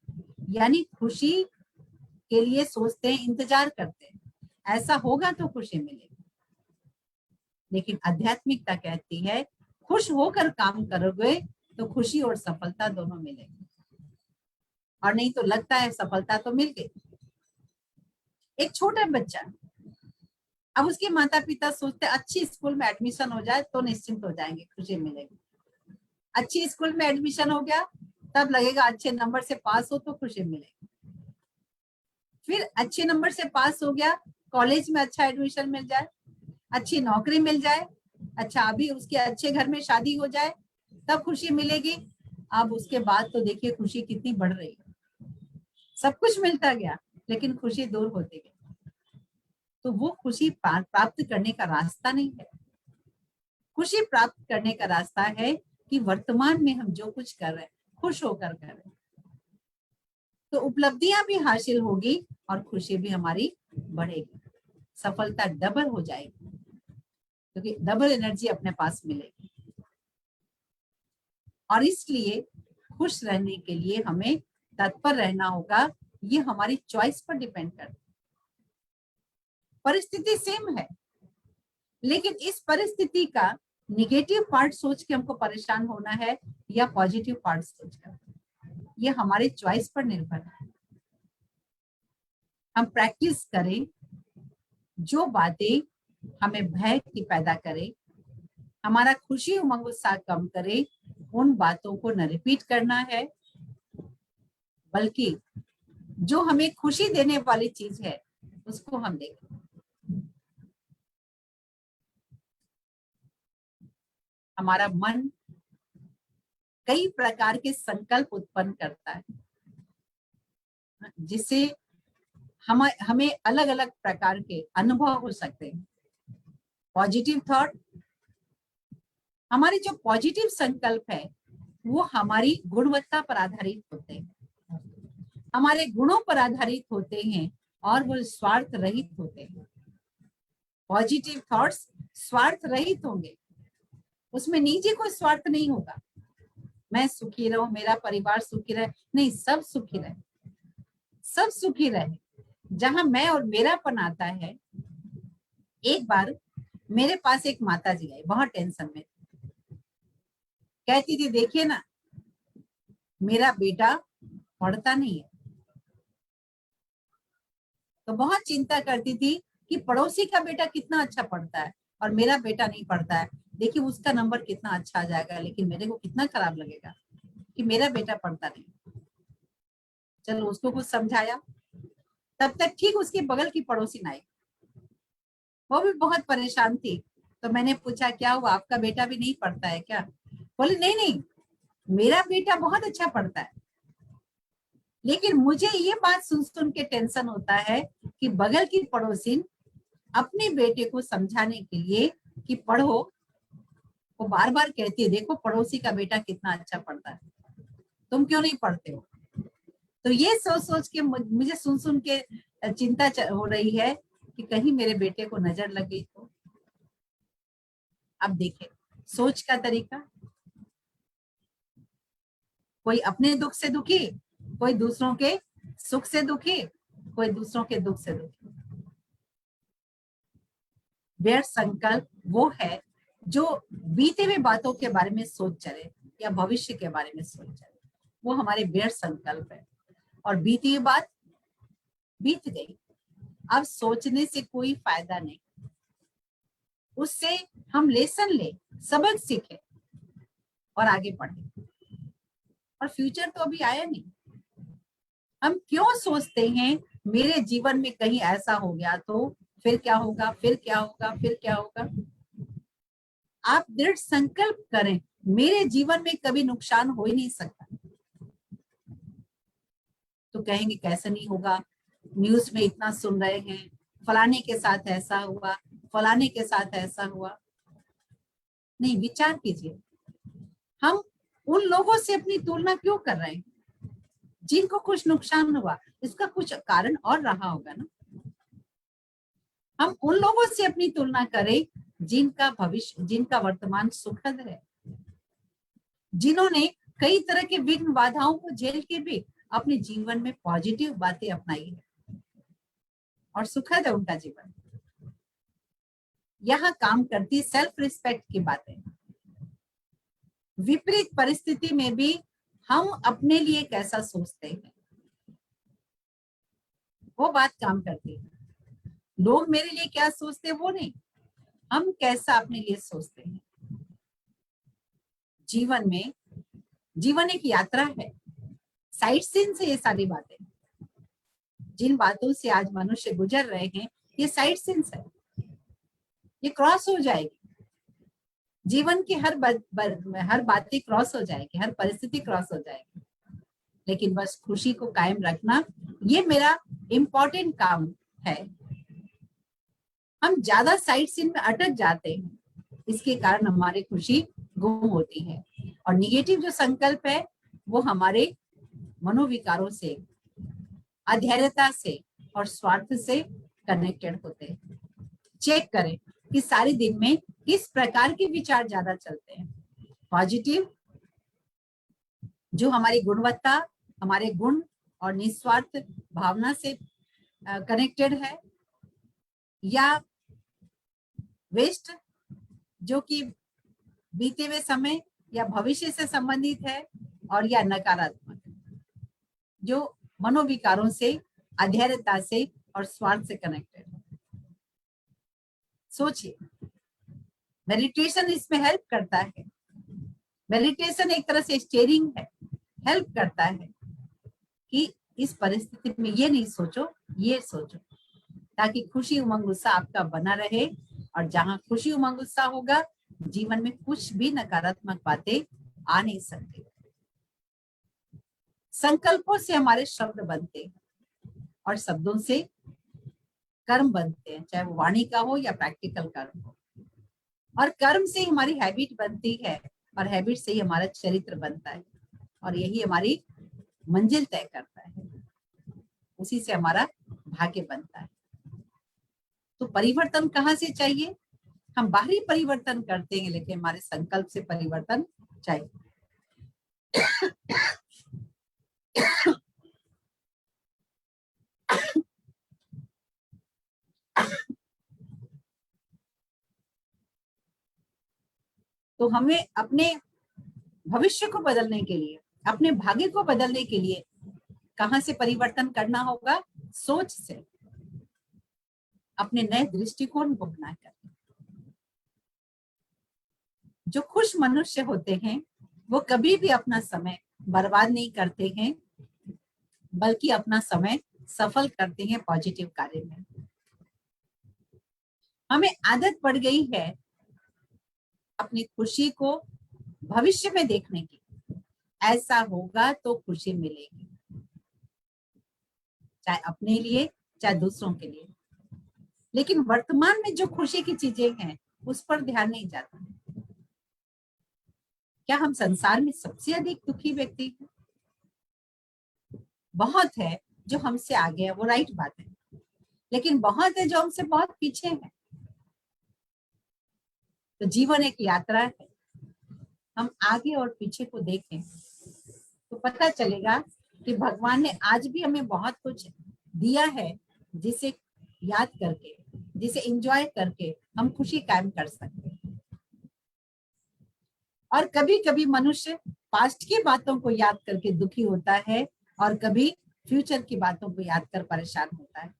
यानी खुशी के लिए सोचते हैं, इंतजार करते हैं, ऐसा होगा तो खुशी मिलेगी। लेकिन आध्यात्मिकता कहती है खुश होकर काम करोगे तो खुशी और सफलता दोनों मिलेगी, और नहीं तो लगता है सफलता तो मिल गई। एक छोटा बच्चा, अब उसके माता पिता सोचते अच्छी स्कूल में एडमिशन हो जाए तो निश्चिंत हो जाएंगे, खुशी मिलेगी। अच्छी स्कूल में एडमिशन हो गया तब लगेगा अच्छे नंबर से पास हो तो खुशी मिलेगी। फिर अच्छे नंबर से पास हो गया, कॉलेज में अच्छा एडमिशन मिल जाए, अच्छी नौकरी मिल जाए, अच्छा अभी उसके अच्छे घर में शादी हो जाए तब खुशी मिलेगी। अब उसके बाद तो देखिए खुशी कितनी बढ़ रही है, सब कुछ मिलता गया लेकिन खुशी दूर होती गई। तो वो खुशी प्राप्त करने का रास्ता नहीं है। खुशी प्राप्त करने का रास्ता है कि वर्तमान में हम जो कुछ कर रहे हैं खुश होकर कर रहे हैं। तो उपलब्धियां भी हासिल होगी और खुशी भी हमारी बढ़ेगी, सफलता डबल हो जाएगी, क्योंकि डबल एनर्जी अपने पास मिलेगी। और इसलिए खुश रहने के लिए हमें तत्पर रहना होगा। ये हमारी चॉइस पर डिपेंड करता है। परिस्थिति सेम है, लेकिन इस परिस्थिति का निगेटिव पार्ट सोच के हमको परेशान होना है या पॉजिटिव पार्ट सोचकर, ये हमारी चॉइस पर निर्भर है। हम प्रैक्टिस करें, जो बातें हमें भय की पैदा करे, हमारा खुशी उमंग उत्साह कम करे, उन बातों को न रिपीट करना है, बल्कि जो हमें खुशी देने वाली चीज है उसको हम देखें। हमारा मन कई प्रकार के संकल्प उत्पन्न करता है, जिससे हमें अलग अलग प्रकार के अनुभव हो सकते हैं। पॉजिटिव थॉट, हमारे जो पॉजिटिव संकल्प है वो हमारी गुणवत्ता पर आधारित होते हैं, हमारे गुणों पर आधारित होते हैं और वो स्वार्थ रहित होते हैं। पॉजिटिव थॉट्स स्वार्थ रहित होंगे, उसमें निजी कोई स्वार्थ नहीं होगा, मैं सुखी रहूं, मेरा परिवार सुखी रहे, नहीं, सब सुखी रहे, सब सुखी रहे। जहां मैं और मेरापन आता है, एक बार मेरे पास एक माता जी आई, बहुत टेंशन में, कहती थी देखिए ना, मेरा बेटा पढ़ता नहीं है। तो बहुत चिंता करती थी कि पड़ोसी का बेटा कितना अच्छा पढ़ता है और मेरा बेटा नहीं पढ़ता है, देखिए उसका नंबर कितना अच्छा आ जाएगा, लेकिन मेरे को कितना खराब लगेगा कि मेरा बेटा पढ़ता नहीं। चलो उसको कुछ समझाया, तब तक ठीक उसके बगल की पड़ोसी आई, वो भी बहुत परेशान थी। तो मैंने पूछा क्या हुआ, आपका बेटा भी नहीं पढ़ता है क्या? बोले नहीं नहीं, मेरा बेटा बहुत अच्छा पढ़ता है, लेकिन मुझे ये बात सुन सुन के टेंशन होता है कि बगल की पड़ोसी अपने बेटे को समझाने के लिए कि पढ़ो, वो बार बार कहती है देखो पड़ोसी का बेटा कितना अच्छा पढ़ता है, तुम क्यों नहीं पढ़ते हो? तो ये सोच सोच के मुझे सुन सुन के चिंता हो रही है कि कहीं मेरे बेटे को नजर लगे तो। अब देखें सोच का तरीका, कोई अपने दुख से दुखी, कोई दूसरों के सुख से दुखी, कोई दूसरों के दुख से दुखी। व्यर्थ संकल्प वो है जो बीते हुए बातों के बारे में सोच चले या भविष्य के बारे में सोच चले, वो हमारे व्यर्थ संकल्प है। और बीती हुई बात बीत गई, अब सोचने से कोई फायदा नहीं, उससे हम लेसन ले, सबक सीखे और आगे बढ़े। और फ्यूचर तो अभी आया नहीं, हम क्यों सोचते हैं मेरे जीवन में कहीं ऐसा हो गया तो फिर क्या होगा, फिर क्या होगा, फिर क्या होगा। आप दृढ़ संकल्प करें मेरे जीवन में कभी नुकसान हो ही नहीं सकता। तो कहेंगे कैसे नहीं होगा, न्यूज में इतना सुन रहे हैं, फलाने के साथ ऐसा हुआ, फलाने के साथ ऐसा हुआ। नहीं, विचार कीजिए, हम उन लोगों से अपनी तुलना क्यों कर रहे हैं जिनको कुछ नुकसान हुआ, इसका कुछ कारण और रहा होगा ना। हम उन लोगों से अपनी तुलना करें जिनका भविष्य, जिनका वर्तमान सुखद है, जिन्होंने कई तरह के विघ्न बाधाओं को झेल के भी अपने जीवन में पॉजिटिव बातें अपनाई है और सुखद है उनका जीवन। यहाँ काम करती सेल्फ रिस्पेक्ट की बातें। विपरीत परिस्थिति में भी हम अपने लिए कैसा सोचते हैं, वो बात काम करती है। लोग मेरे लिए क्या सोचते हैं वो नहीं, हम कैसा अपने लिए सोचते हैं। जीवन में, जीवन एक यात्रा है, साइट सीन से ये सारी बातें, जिन बातों से आज मनुष्य गुजर रहे हैं, ये साइट सीन है, ये क्रॉस हो जाएगी। जीवन की हर बातें क्रॉस हो जाएगी, हर परिस्थिति क्रॉस हो जाएगी, लेकिन बस खुशी को कायम रखना ये मेरा इम्पोर्टेंट काम है। हम ज्यादा साइट सीन में अटक जाते हैं, इसके कारण हमारी खुशी गुम होती है। और निगेटिव जो संकल्प है वो हमारे मनोविकारों से अधैर्यता से और स्वार्थ से कनेक्टेड होते हैं। चेक करें कि सारे दिन में किस प्रकार के विचार ज्यादा चलते हैं। पॉजिटिव, जो हमारी गुणवत्ता, हमारे गुण और निस्वार्थ भावना से कनेक्टेड है, या वेस्ट, जो कि बीते हुए समय या भविष्य से संबंधित है, और या नकारात्मक, जो मनोविकारों से, अधैर्यता से और स्वार्थ से कनेक्टेड है। सोचिए, मेडिटेशन इसमें हेल्प करता है। मेडिटेशन एक तरह से स्टीयरिंग है, हेल्प करता है कि इस परिस्थिति में ये नहीं सोचो, ये सोचो, ताकि खुशी उमंग उत्साह आपका बना रहे। और जहां खुशी उमंग उत्साह होगा, जीवन में कुछ भी नकारात्मक बातें आ नहीं सकती। संकल्पों से हमारे शब्द बनते हैं और शब्दों से कर्म बनते हैं, चाहे वो वाणी का हो या प्रैक्टिकल कर्म हो। और कर्म से हमारी हैबिट बनती है, और हैबिट से ही हमारा चरित्र बनता है, और यही हमारी मंजिल तय करता है। उसी से हमारा भाग्य बनता है। तो परिवर्तन कहाँ से चाहिए? हम बाहरी परिवर्तन करते हैं, लेकिन हमारे संकल्प से परिवर्तन चाहिए। तो हमें अपने भविष्य को बदलने के लिए, अपने भाग्य को बदलने के लिए कहां से परिवर्तन करना होगा? सोच से, अपने नए दृष्टिकोण को बनाकर। जो खुश मनुष्य होते हैं वो कभी भी अपना समय बर्बाद नहीं करते हैं, बल्कि अपना समय सफल करते हैं पॉजिटिव कार्य में। हमें आदत पड़ गई है अपनी खुशी को भविष्य में देखने की, ऐसा होगा तो खुशी मिलेगी, चाहे अपने लिए चाहे दूसरों के लिए। लेकिन वर्तमान में जो खुशी की चीजें हैं उस पर ध्यान नहीं जाता। क्या हम संसार में सबसे अधिक दुखी व्यक्ति हैं? बहुत है जो हमसे आगे है, वो राइट बात है, लेकिन बहुत है जो हमसे बहुत पीछे है। तो जीवन एक यात्रा है, हम आगे और पीछे को देखें तो पता चलेगा कि भगवान ने आज भी हमें बहुत कुछ दिया है, जिसे याद करके, जिसे एंजॉय करके हम खुशी कायम कर सकते हैं। और कभी कभी मनुष्य पास्ट की बातों को याद करके दुखी होता है, और कभी फ्यूचर की बातों को याद कर परेशान होता है।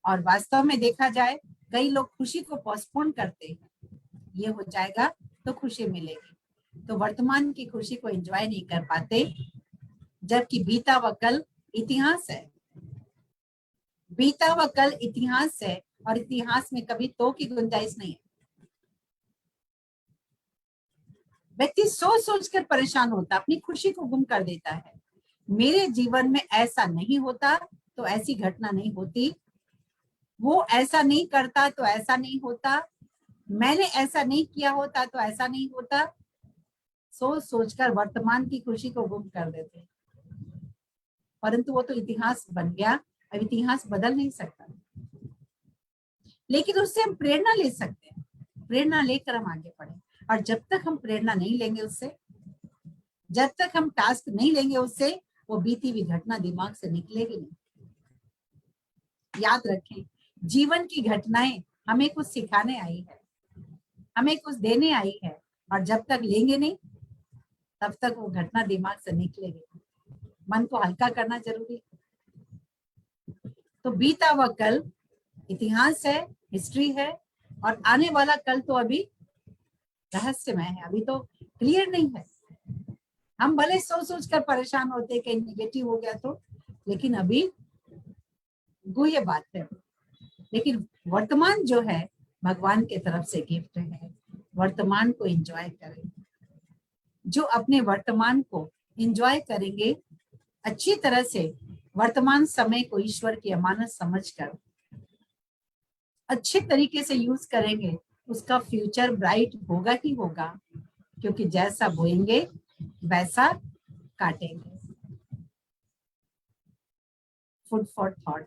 और वास्तव में देखा जाए, कई लोग खुशी को पोस्टपोन करते हैं, ये हो जाएगा तो खुशी मिलेगी, तो वर्तमान की खुशी को एंजॉय नहीं कर पाते, जबकि बीता व कल इतिहास है। बीता व कल इतिहास है, और इतिहास में कभी तो की गुंजाइश नहीं है। व्यक्ति सोच सोच कर परेशान होता, अपनी खुशी को गुम कर देता है। मेरे जीवन में ऐसा नहीं होता तो ऐसी घटना नहीं होती, वो ऐसा नहीं करता तो ऐसा नहीं होता, मैंने ऐसा नहीं किया होता तो ऐसा नहीं होता। सोच सोचकर वर्तमान की खुशी को गुम कर देते, परंतु वो तो इतिहास बन गया, अब इतिहास बदल नहीं सकता। लेकिन उससे हम प्रेरणा ले सकते हैं, प्रेरणा लेकर हम आगे बढ़े। और जब तक हम प्रेरणा नहीं लेंगे उससे, जब तक हम टास्क नहीं लेंगे उससे, वो बीती हुई घटना दिमाग से निकलेगी नहीं। याद रखें, जीवन की घटनाएं हमें कुछ सिखाने आई है, हमें कुछ देने आई है, और जब तक लेंगे नहीं तब तक वो घटना दिमाग से निकलेगी। मन को हल्का करना जरूरी है। तो बीता हुआ कल इतिहास है, हिस्ट्री है, और आने वाला कल तो अभी रहस्यमय है, अभी तो क्लियर नहीं है। हम भले सोच सोच कर परेशान होते कि नेगेटिव हो गया तो, लेकिन अभी गुह्य बात है। लेकिन वर्तमान जो है भगवान के तरफ से गिफ्ट है, वर्तमान को एंजॉय करें। जो अपने वर्तमान को एंजॉय करेंगे, अच्छी तरह से वर्तमान समय को ईश्वर की अमानत समझकर अच्छे तरीके से यूज करेंगे, उसका फ्यूचर ब्राइट होगा ही होगा, क्योंकि जैसा बोएंगे वैसा काटेंगे। food for thought.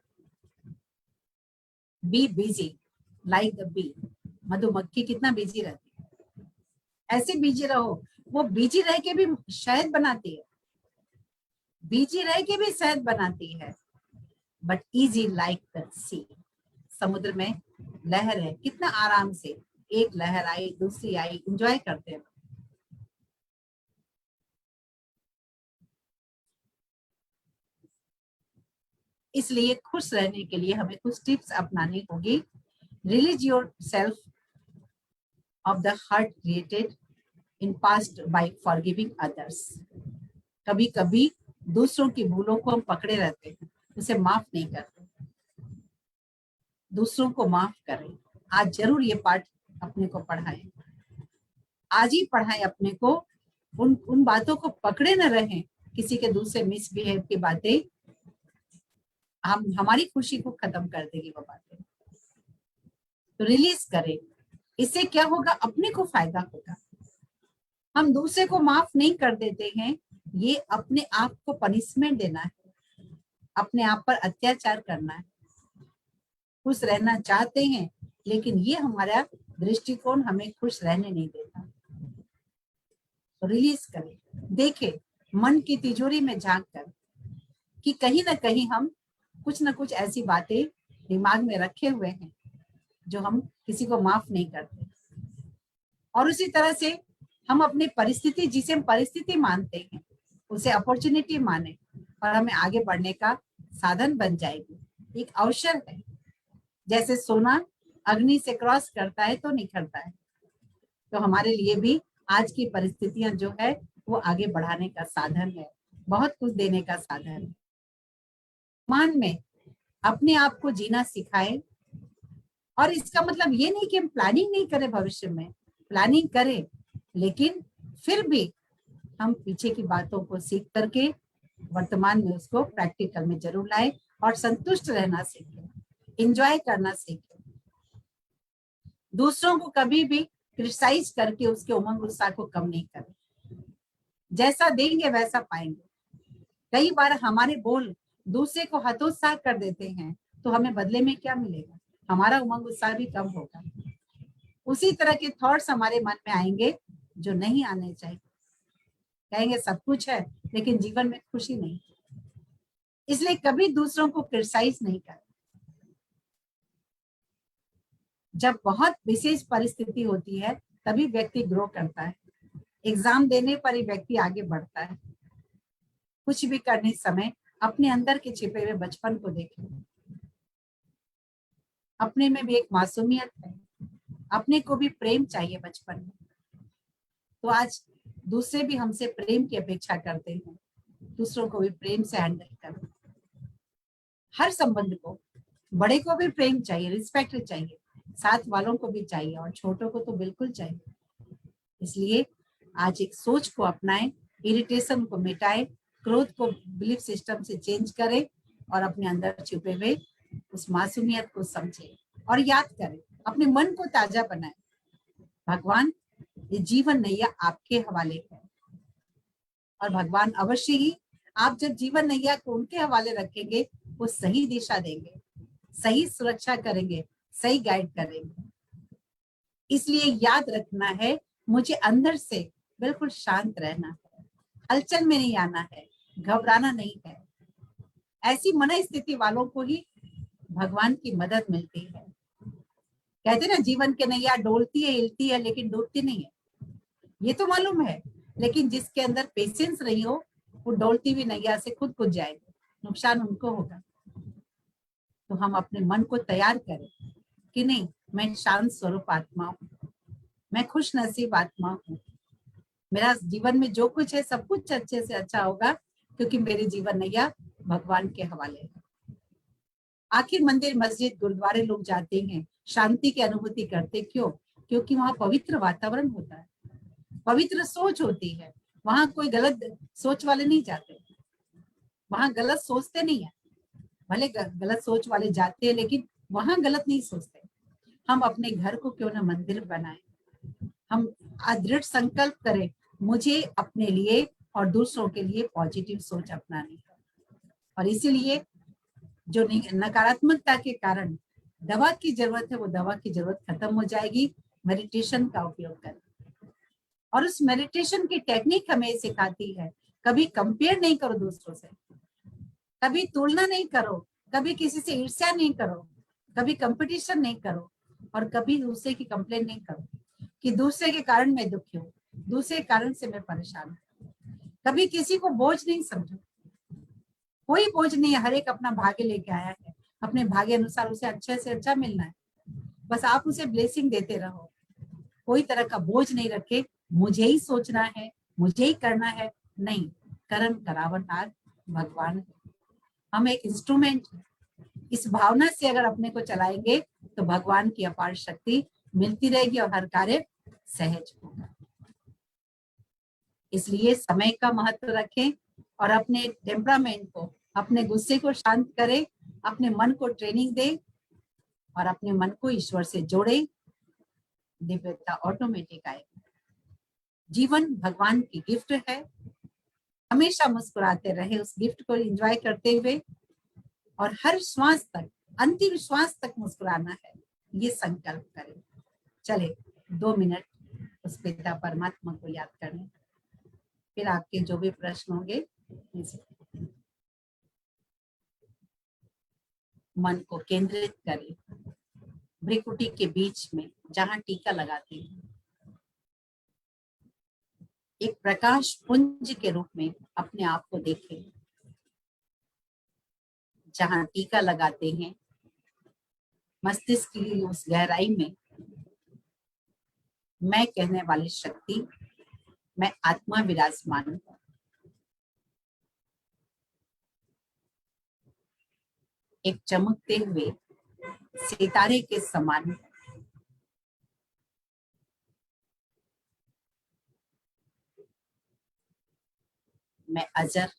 Be busy like the bee. मधुमक्खी कितना बिजी रहती है, ऐसे बिजी रहो। वो बिजी रह के भी शहद बनाती है, बिजी रह के भी शहद बनाती है। बट इजी लाइक द सी, समुद्र में लहर है, कितना आराम से एक लहर आई, दूसरी आई, एंजॉय करते हैं। इसलिए खुश रहने के लिए हमें कुछ टिप्स अपनानी होगी। Release yourself of the hurt created in past by forgiving others. कभी कभी दूसरों की भूलों को हम पकड़े रहते हैं, उसे माफ नहीं करते। दूसरों को माफ करें। आज जरूर ये पाठ अपने को पढ़ाएं, आज ही पढ़ाएं अपने को। उन बातों को पकड़े न रहें, किसी के दूसरे मिसबिहेव की बातें हमारी खुशी को खत्म कर देगी वो बातें। तो रिलीज करें। इससे क्या होगा, अपने को फायदा होगा। हम दूसरे को माफ नहीं कर देते हैं, ये अपने आप को पनिशमेंट देना है, अपने आप पर अत्याचार करना है। खुश रहना चाहते हैं, लेकिन ये हमारा दृष्टिकोण हमें खुश रहने नहीं देता। तो रिलीज करें। देखें मन की तिजोरी में झांक कर कि कहीं ना कहीं हम कुछ ना कुछ ऐसी बातें दिमाग में रखे हुए हैं जो हम किसी को माफ नहीं करते। और उसी तरह से हम अपनी परिस्थिति, जिसे हम परिस्थिति मानते हैं, उसे अपॉर्चुनिटी माने और हमें आगे बढ़ने का साधन बन जाएगी, एक अवसर है। जैसे सोना अग्नि से क्रॉस करता है तो निखरता है, तो हमारे लिए भी आज की परिस्थितियां जो है वो आगे बढ़ाने का साधन है, बहुत कुछ देने का साधन है। मान में अपने आप को जीना सिखाएं। और इसका मतलब ये नहीं कि हम प्लानिंग नहीं करें, भविष्य में प्लानिंग करें, लेकिन फिर भी हम पीछे की बातों को सीख करके वर्तमान में उसको प्रैक्टिकल में जरूर लाएं और संतुष्ट रहना सीखें, एंजॉय करना सीखें। दूसरों को कभी भी क्रिटिसाइज करके उसके उमंग उत्साह को कम नहीं करें। जैसा देंगे वैसा पाएंगे। कई बार हमारे बोल दूसरे को हतोत्साह कर देते हैं, तो हमें बदले में क्या मिलेगा, हमारा उमंग उत्साह भी कम होगा। उसी तरह के थॉट्स हमारे मन में आएंगे जो नहीं आने चाहिए। कहेंगे सब कुछ है लेकिन जीवन में खुशी नहीं। इसलिए कभी दूसरों को क्रिटिसाइज नहीं करें। जब बहुत विशेष परिस्थिति होती है तभी व्यक्ति ग्रो करता है। एग्जाम देने पर ही व्यक्ति आगे बढ़ता है। कुछ भी करने समय अपने अंदर के छिपे हुए बचपन को देखें। अपने में भी एक मासूमियत है, अपने को भी प्रेम चाहिए बचपन में। तो आज दूसरे भी हमसे प्रेम की अपेक्षा करते हैं, दूसरों को भी प्रेम से हैंडल करें। हर संबंध को, बड़े को भी प्रेम चाहिए, रिस्पेक्ट चाहिए, साथ वालों को भी चाहिए और छोटों को तो बिल्कुल चाहिए। इसलिए आज एक सोच को अपनाएं, इरिटेशन को मिटाएं, क्रोध को बिलीफ सिस्टम से चेंज करें और अपने अंदर छुपे हुए उस मासूमियत को समझें और याद करें, अपने मन को ताजा बनाएं। भगवान, ये जीवन नैया आपके हवाले है और भगवान अवश्य ही, आप जब जीवन नैया को उनके हवाले रखेंगे, वो सही दिशा देंगे, सही सुरक्षा करेंगे, सही गाइड करेंगे। इसलिए याद रखना है, मुझे अंदर से बिल्कुल शांत रहना है, हलचल में नहीं आना है, घबराना नहीं है। ऐसी मन स्थिति वालों को ही भगवान की मदद मिलती है। कहते ना, जीवन के नैया डोलती है, हिलती है, लेकिन डूबती नहीं है। ये तो मालूम है, लेकिन जिसके अंदर पेशेंस नहीं हो, वो डोलती हुई नैया से खुद कुछ जाएगा, नुकसान उनको होगा। तो हम अपने मन को तैयार करें कि नहीं, मैं शांत स्वरूप आत्मा हूँ, मैं खुश नसीब आत्मा हूँ, मेरा जीवन में जो कुछ है सब कुछ अच्छे से अच्छा होगा, क्योंकि मेरे जीवन नैया भगवान के हवाले है। आखिर मंदिर, मस्जिद, गुरुद्वारे लोग जाते हैं, शांति की अनुभूति करते, क्यों? क्योंकि वहां पवित्र वातावरण होता है, पवित्र सोच होती है। वहां कोई गलत सोच वाले नहीं जाते, वहां गलत सोचते नहीं है। भले गलत सोच वाले जाते हैं, लेकिन वहां गलत नहीं सोचते। हम अपने घर को क्यों ना मंदिर बनाएं, हम दृढ़ संकल्प करें, मुझे अपने लिए और दूसरों के लिए पॉजिटिव सोच अपनानी है। और इसीलिए जो नकारात्मकता के कारण दवा की जरूरत है, वो दवा की जरूरत खत्म हो जाएगी। मेडिटेशन का उपयोग करें। और उस मेडिटेशन की टेक्निक हमें सिखाती है, कभी कंपेयर नहीं करो दूसरों से, कभी तुलना नहीं करो, कभी किसी से ईर्ष्या नहीं करो, कभी कंपटीशन नहीं करो, और कभी दूसरे की कंप्लेन नहीं करो कि दूसरे के कारण मैं दुखी हूँ, दूसरे के कारण से मैं परेशान हूँ। कभी किसी को बोझ नहीं समझो, कोई बोझ नहीं है, हर एक अपना भाग्य लेके आया है, अपने भाग्य अनुसार उसे अच्छे से अच्छा मिलना है, बस आप उसे ब्लेसिंग देते रहो। कोई तरह का बोझ नहीं रखे, मुझे ही सोचना है, मुझे ही करना है, नहीं। कर्म करावनहार भगवान है, हम एक इंस्ट्रूमेंट है। इस भावना से अगर अपने को चलाएंगे तो भगवान की अपार शक्ति मिलती रहेगी और हर कार्य सहज होगा। इसलिए समय का महत्व रखें और अपने टेम्परामेंट को, अपने गुस्से को शांत करें, अपने मन को ट्रेनिंग दें और अपने मन को ईश्वर से जोड़े। दिव्यता ऑटोमेटिक आएगी। जीवन भगवान की गिफ्ट है, हमेशा मुस्कुराते रहे, उस गिफ्ट को एंजॉय करते हुए, और हर श्वास तक, अंतिम श्वास तक मुस्कुराना है, ये संकल्प करें। चले 2 मिनट उस पिता परमात्मा को याद करें, फिर आपके जो भी प्रश्न होंगे मन को केंद्रित करें भ्रिकुटी के बीच में जहां टीका लगाते हैं। एक प्रकाश पुंज के रूप में अपने आप को देखें। जहां टीका लगाते हैं मस्तिष्क की उस गहराई में मैं कहने वाली शक्ति, मैं आत्मा विराजमान हूं। एक चमकते हुए सितारे के समान मैं अजर,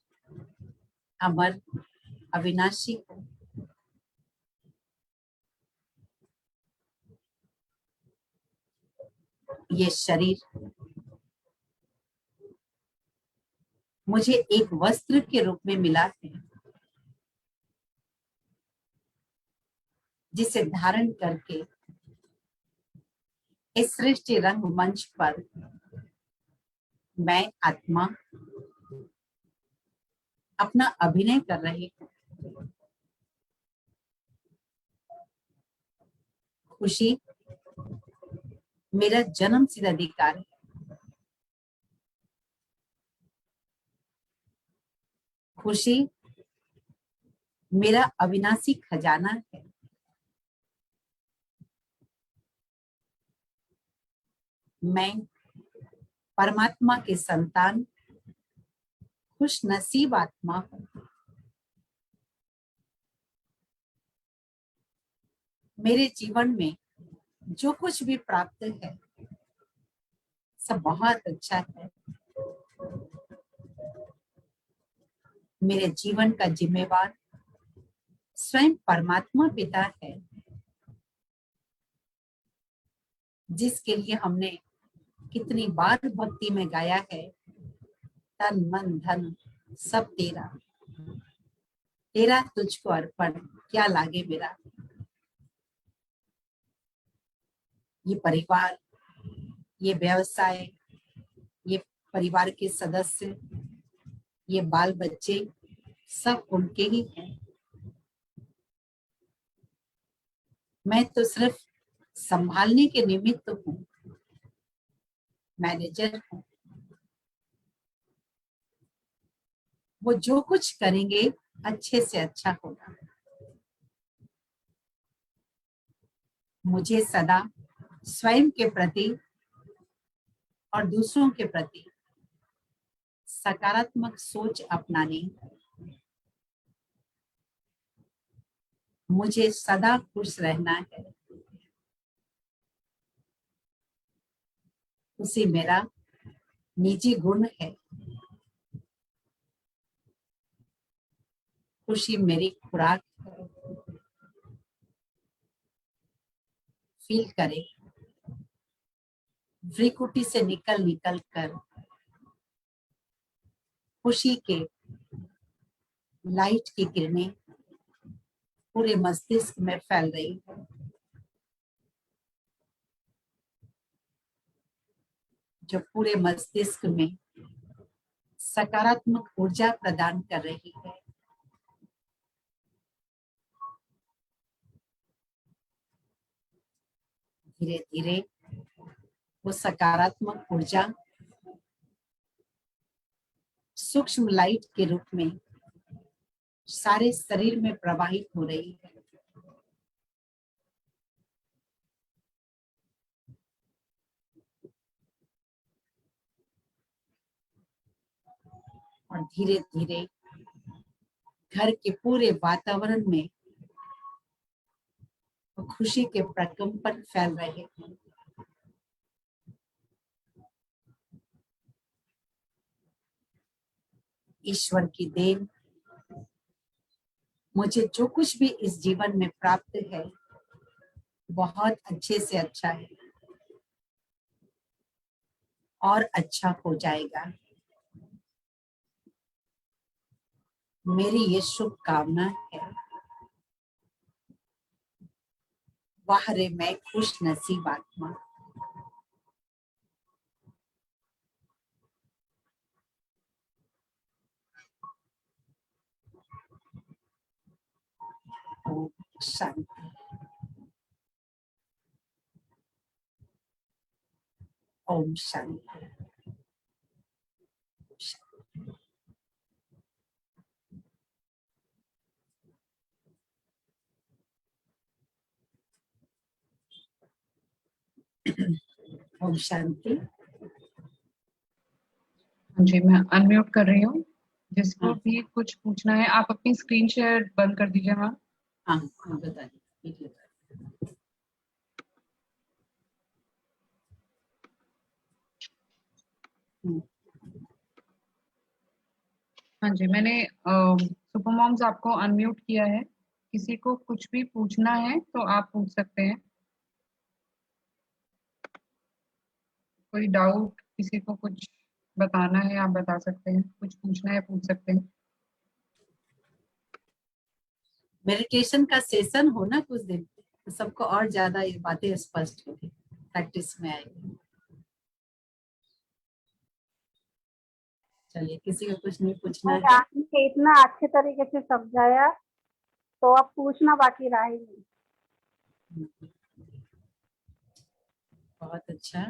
अमर, अविनाशी हूं। ये शरीर मुझे एक वस्त्र के रूप में मिला है, जिसे धारण करके इस सृष्टि रंग मंच पर मैं आत्मा अपना अभिनय कर रही हूँ। खुशी मेरा जन्मसिद्ध अधिकार है। खुशी मेरा अविनाशी खजाना है। मैं परमात्मा के संतान, खुश नसीब आत्मा हूं। मेरे जीवन में जो कुछ भी प्राप्त है सब बहुत अच्छा है। मेरे जीवन का जिम्मेवार स्वयं परमात्मा पिता है, जिसके लिए हमने कितनी बार भक्ति में गाया है, तन मन धन सब तेरा, तेरा तुझको अर्पण क्या लागे मेरा। ये परिवार, ये व्यवसाय, ये परिवार के सदस्य, ये बाल बच्चे सब उनके ही हैं। मैं तो सिर्फ संभालने के निमित्त हूँ, मैनेजर हूँ। वो जो कुछ करेंगे अच्छे से अच्छा होगा। मुझे सदा स्वयं के प्रति और दूसरों के प्रति सकारात्मक सोच अपनानी, मुझे सदा खुश रहना है। उसी मेरा निजी गुण है। खुशी मेरी खुराक है। फील करें भ्रिकुटी से निकल निकल कर खुशी के लाइट की किरणें पूरे मस्तिष्क में फैल रही है, जो पूरे मस्तिष्क में सकारात्मक ऊर्जा प्रदान कर रही है। धीरे धीरे वो सकारात्मक ऊर्जा सूक्ष्म लाइट के रूप में सारे शरीर में प्रवाहित हो रही है। और धीरे धीरे घर के पूरे वातावरण में खुशी के प्रकंपन फैल रहे हैं। ईश्वर की देन, मुझे जो कुछ भी इस जीवन में प्राप्त है बहुत अच्छे से अच्छा है और अच्छा हो जाएगा। मेरी ये शुभकामना है। वाह रे मैं खुश नसीब आत्मा। ओम शांति। ओम शांति। ओम शांति। जी, मैं अनम्यूट कर रही हूँ। जिसको हाँ। भी कुछ पूछना है आप अपनी स्क्रीन शेयर बंद कर दीजिए मैम। हाँ बता दीजिए। हाँ जी, मैंने सुपर मॉम्स आपको अनम्यूट किया है। किसी को कुछ भी पूछना है तो आप पूछ सकते हैं। कोई डाउट, किसी को कुछ बताना है आप बता सकते हैं, कुछ पूछना है पूछ सकते हैं। मेडिटेशन का सेशन हो ना कुछ दिन तो सबको और ज्यादा ये बातें स्पष्ट होगी, प्रैक्टिस में आएगी। चलिए, किसी को कुछ नहीं पूछना है। आपने इतना अच्छे तरीके से समझाया तो अब पूछना बाकी रहा ही नहीं। बहुत अच्छा।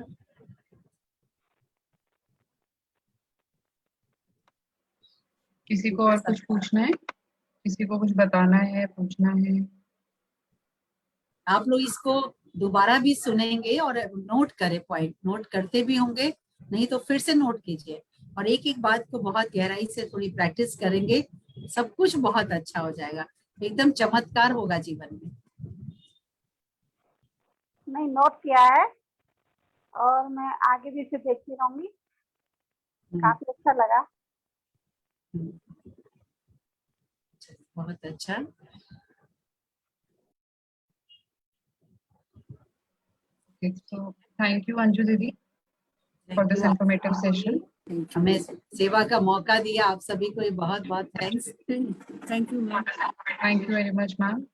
किसी को और कुछ पूछना है, किसी को कुछ बताना है, पूछना है। आप लोग इसको दोबारा भी सुनेंगे और नोट करें, पॉइंट नोट करते भी होंगे, नहीं तो फिर से नोट कीजिए और एक एक बात को बहुत गहराई से थोड़ी प्रैक्टिस करेंगे, सब कुछ बहुत अच्छा हो जाएगा, एकदम चमत्कार होगा जीवन में। नहीं, नोट किया है और मैं आगे भी इसे देखती रहूंगी। काफी अच्छा लगा। बहुत अच्छा। तो थैंक यू अंजू दीदी फॉर दिस इंफॉर्मेटिव सेशन। हमें सेवा का मौका दिया, आप सभी को बहुत बहुत thanks. Thank you ma'am. Thank you very much ma'am.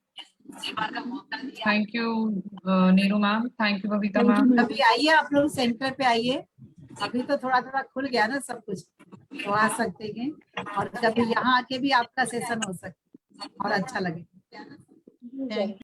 सेवा का मौका दिया। Thank you Neeru ma'am, thank you Babita Thank you, ma'am. ma'am. अभी आइए आप लोग सेंटर पे आइए, अभी तो थोड़ा थोड़ा खुल गया ना सब कुछ, तो आ सकते हैं और कभी यहाँ आके भी आपका सेशन हो सकता है और अच्छा लगे। Thank